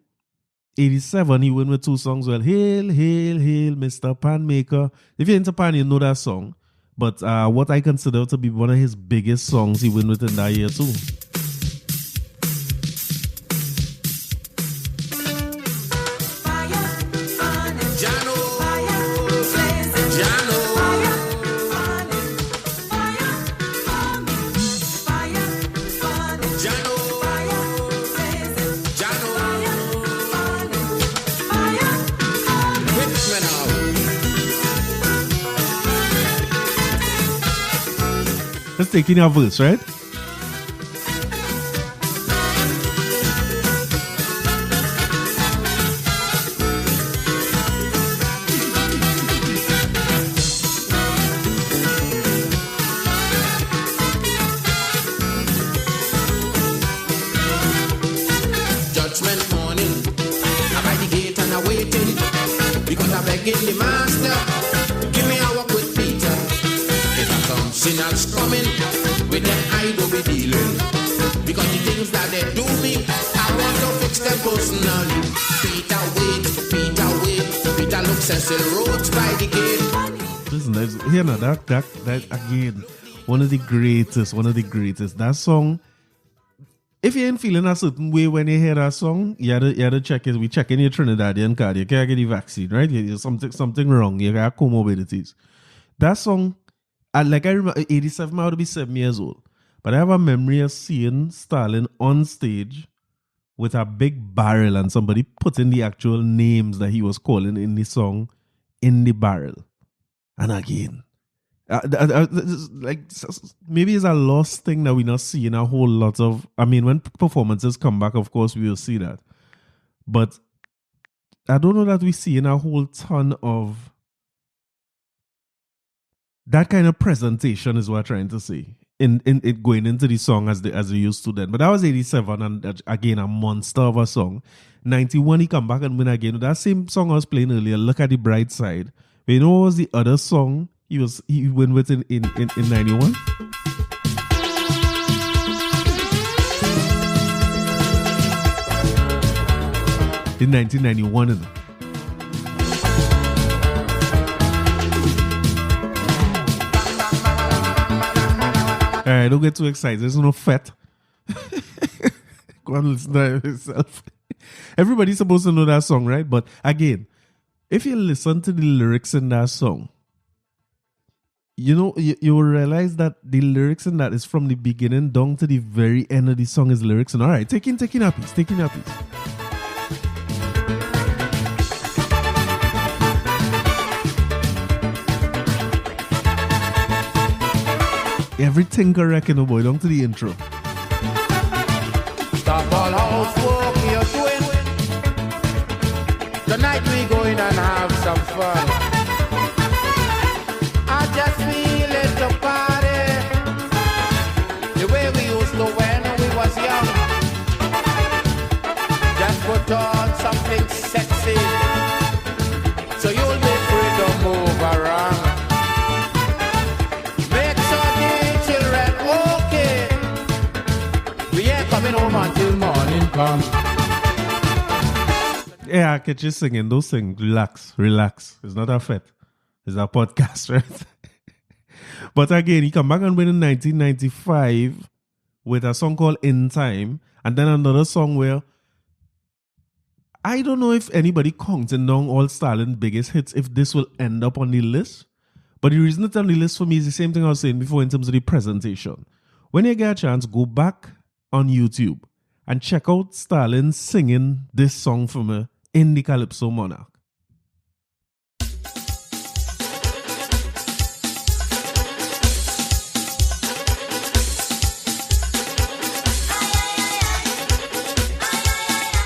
87, he went with 2 songs. Well, Hail, Hail, Hail, Mr. Pan Maker. If you're into pan, you know that song. But what I consider to be one of his biggest songs, he went with in that year too. Let's take in our verse, right? Judgment morning, I'm by the gate and I'm waiting, because I'm begging the master, give me a walk with Peter. If I come sinners coming, with them I will be dealing, because the things that they do me, I want to fix them personally. Peter wait, Peter looks and still roads by the gate. Listen, here now, that again, one of the greatest. That song, if you ain't feeling a certain way when you hear that song, you had to check it. We check in your Trinidadian card. You can't get the vaccine, right? There's something wrong. You got comorbidities. That song, I remember 87, I would be 7 years old. But I have a memory of seeing Stalin on stage with a big barrel and somebody putting the actual names that he was calling in the song in the barrel. And again, maybe it's a lost thing that we're not seeing a whole lot of. I mean, when performances come back, of course, we will see that. But I don't know that we're seeing a whole ton of that kind of presentation, is what I'm trying to say, in it going into the song as they used to then. But that was 87, and again, a monster of a song. 91, he come back and win again. That same song I was playing earlier, Look at the Bright Side. But you know what was the other song he went with in 91? In 1991. All right, don't get too excited. There's no fat. Go and listen to it yourself. Everybody's supposed to know that song, right? But again, if you listen to the lyrics in that song, you know, you will realize that the lyrics in that is from the beginning down to the very end of the song is lyrics. And all right, taking a piece. Everything correct in the boy, down to the intro. Stop all housework you're doing. Tonight we going and have some fun. I just feel it to party, the way we used to when we was young. Just put on something sexy, so you'll be free to move around. Make sure the children okay. We ain't coming home until morning comes. Yeah, I catch you singing. Don't sing. Relax. It's not a fet. It's a podcast, right? But again, he come back and win in 1995 with a song called In Time, and then another song where I don't know if anybody counting down all Stalin's biggest hits, if this will end up on the list. But the reason it's on the list for me is the same thing I was saying before in terms of the presentation. When you get a chance, go back on YouTube and check out Stalin singing this song for me in the Calypso Monarch.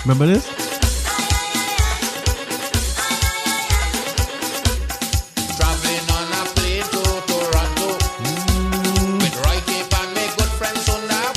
Remember this? Traveling on a plane to Toronto with Roy Cape and my good friend Sunda.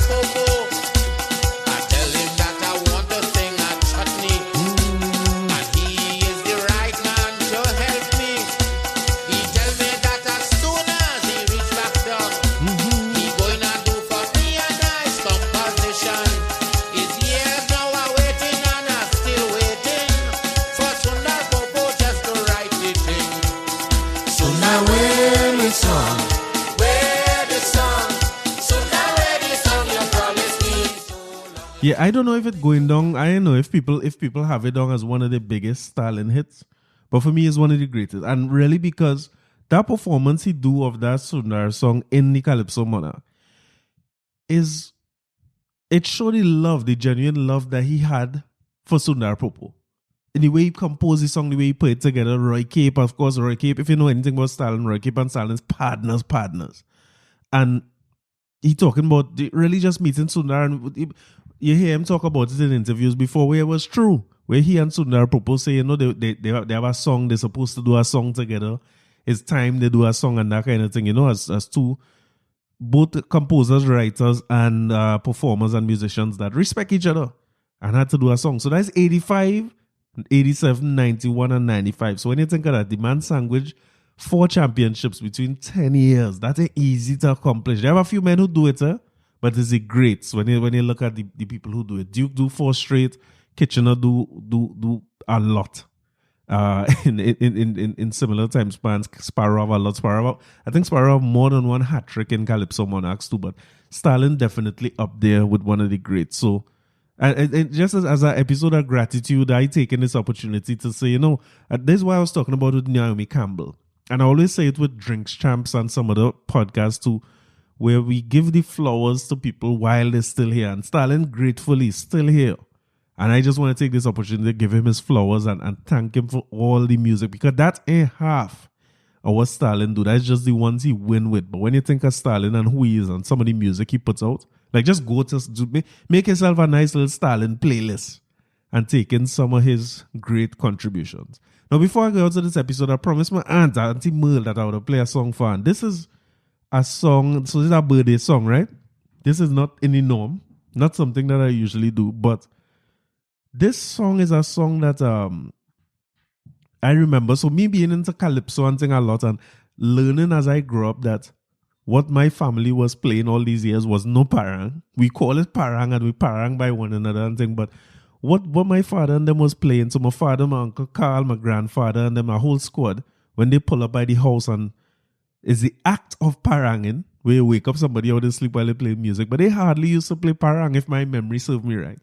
Yeah, I don't know if it's going down. I don't know if people have it down as one of the biggest Stalin hits, but for me, it's one of the greatest. And really, because that performance he do of that Sundar song in the Calypso Monarch it showed the genuine love that he had for Sundar Popo. In the way he composed the song, the way he put it together. Roy Cape, of course, Roy Cape. If you know anything about Stalin, Roy Cape and Stalin's partners. And he talking about really just meeting Sundar, and you hear him talk about it in interviews before where it was true. Where he and Sundar Popo say, they have a song, they're supposed to do a song together. It's time they do a song and that kind of thing, as two, both composers, writers, and performers and musicians that respect each other and had to do a song. So that's 85, 87, 91, and 95. So when you think of that, the man sandwich 4 championships between 10 years, that's easy to accomplish. There have a few men who do it, but it's the greats when you look at the people who do it. Duke do 4 straight, Kitchener do a lot. In similar time spans. Sparrow have a lot. I think Sparrow have more than one hat trick in Calypso Monarchs too, but Stalin definitely up there with one of the greats. So, and just as an episode of gratitude, I taken this opportunity to say, this is why I was talking about with Naomi Campbell, and I always say it with Drinks Champs and some other podcasts too, where we give the flowers to people while they're still here, and Stalin gratefully is still here. And I just want to take this opportunity to give him his flowers and thank him for all the music, because that ain't half of what Stalin do. That's just the ones he win with. But when you think of Stalin and who he is and some of the music he puts out, like just go to make yourself a nice little Stalin playlist and take in some of his great contributions. Now, before I go out to this episode, I promised my aunt, Auntie Merle, that I would play a song for her. And this is a song, so this is a birthday song, right? This is not any norm, not something that I usually do, but this song is a song that I remember. So me being into Calypso and thing a lot and learning as I grew up that what my family was playing all these years was no parang. We call it parang and we parang by one another and thing. But what my father and them was playing, so my father, my uncle Carl, my grandfather and them, my whole squad, when they pull up by the house and is the act of paranging, where you wake up somebody out of sleep while they play music. But they hardly used to play parang if my memory served me right.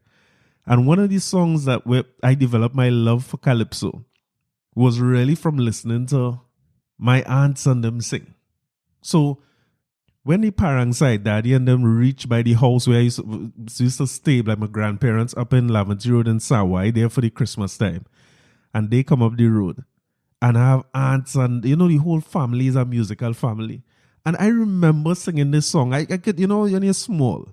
And one of these songs that where I developed my love for Calypso was really from listening to my aunts and them sing. So when the parang side, Daddy and them reach by the house where I used to stay, like my grandparents up in Laventry Road in Sawai, there for the Christmas time. And they come up the road. And I have aunts and, the whole family is a musical family. And I remember singing this song. I could, when you're small,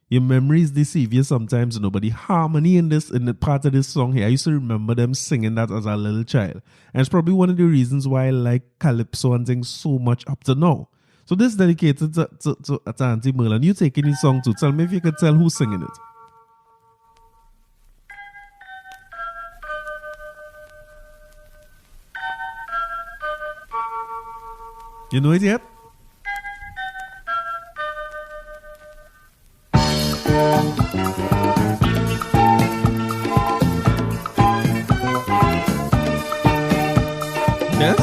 your memories deceive you sometimes, but the harmony in the part of this song here, I used to remember them singing that as a little child. And it's probably one of the reasons why I like Calypso and things so much up to now. So this is dedicated to Auntie Merle. And you taking this song too. Tell me if you could tell who's singing it. You know it yet? Yes?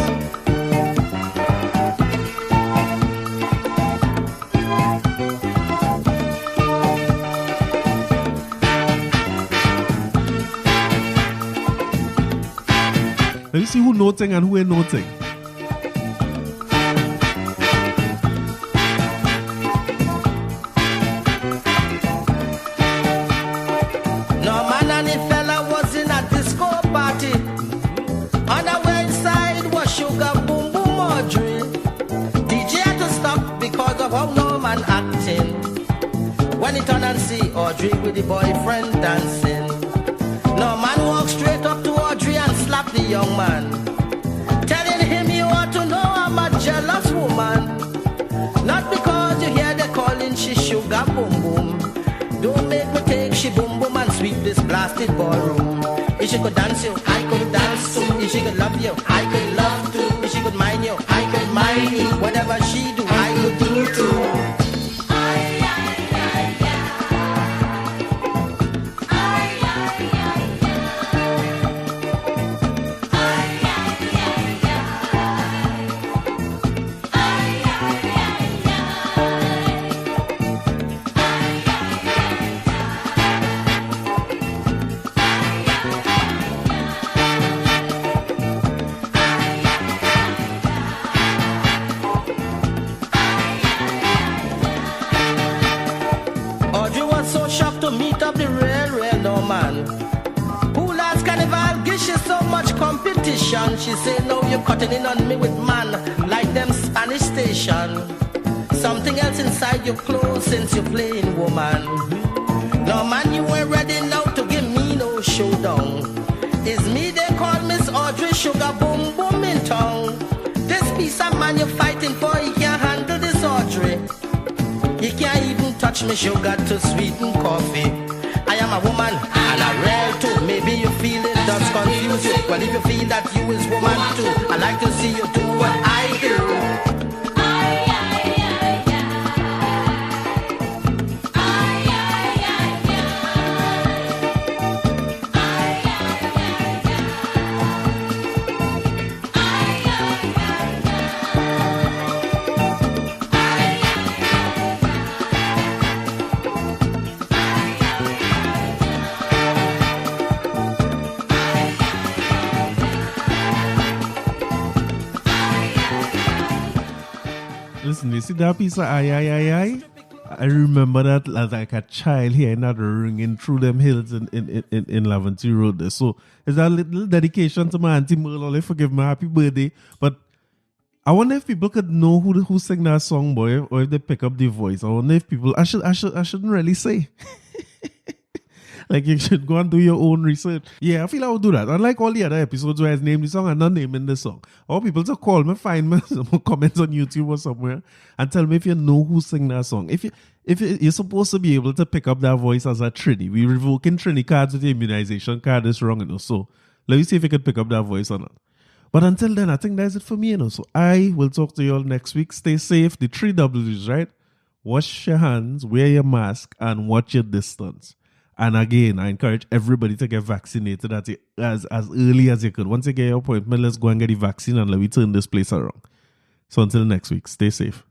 Let me see who noting and who ain't noting. Audrey with the boyfriend dancing. No man walked straight up to Audrey and slapped the young man, telling him you ought to know I'm a jealous woman. Not because you hear the calling she sugar boom boom. Don't make me take she boom boom and sweep this blasted ballroom. If she could dance you, I could dance too. If she could love you, I could love too. If she could mind you, I could mind you. Whatever she do, I could do too. competition. She say, no, you're cutting in on me with man, like them Spanish station. Something else inside your clothes since you're playing woman. No man, you ain't ready now to give me no showdown. It's me they call Miss Audrey Sugar Boom Boom in town. This piece of man you're fighting for, he can't handle this Audrey. He can't even touch me sugar to sweeten coffee. I am a woman and a real too. Maybe you feel it does confuse you. Well, if you feel that you is woman too, I like to see you do what I do. Listen, you see that piece of I remember that as like a child hearing that ringing through them hills in Laventry Road there. So it's a little dedication to my Auntie Merle. Forgive my happy birthday. But I wonder if people could know who sang that song, boy, or if they pick up the voice. I wonder if people I shouldn't really say. Like, you should go and do your own research. Yeah, I feel I would do that. Unlike all the other episodes where I named the song and not naming the song. Or people to call me, find me some comments on YouTube or somewhere and tell me if you know who sang that song. If you're supposed to be able to pick up that voice as a Trini. We revoking Trini cards with the immunization card is wrong, you know. So let me see if you can pick up that voice or not. But until then, I think that's it for me, you know. So I will talk to you all next week. Stay safe. The 3 W's, right? Wash your hands, wear your mask, and watch your distance. And again, I encourage everybody to get vaccinated as early as you could. Once you get your appointment, let's go and get the vaccine and let me turn this place around. So until next week, stay safe.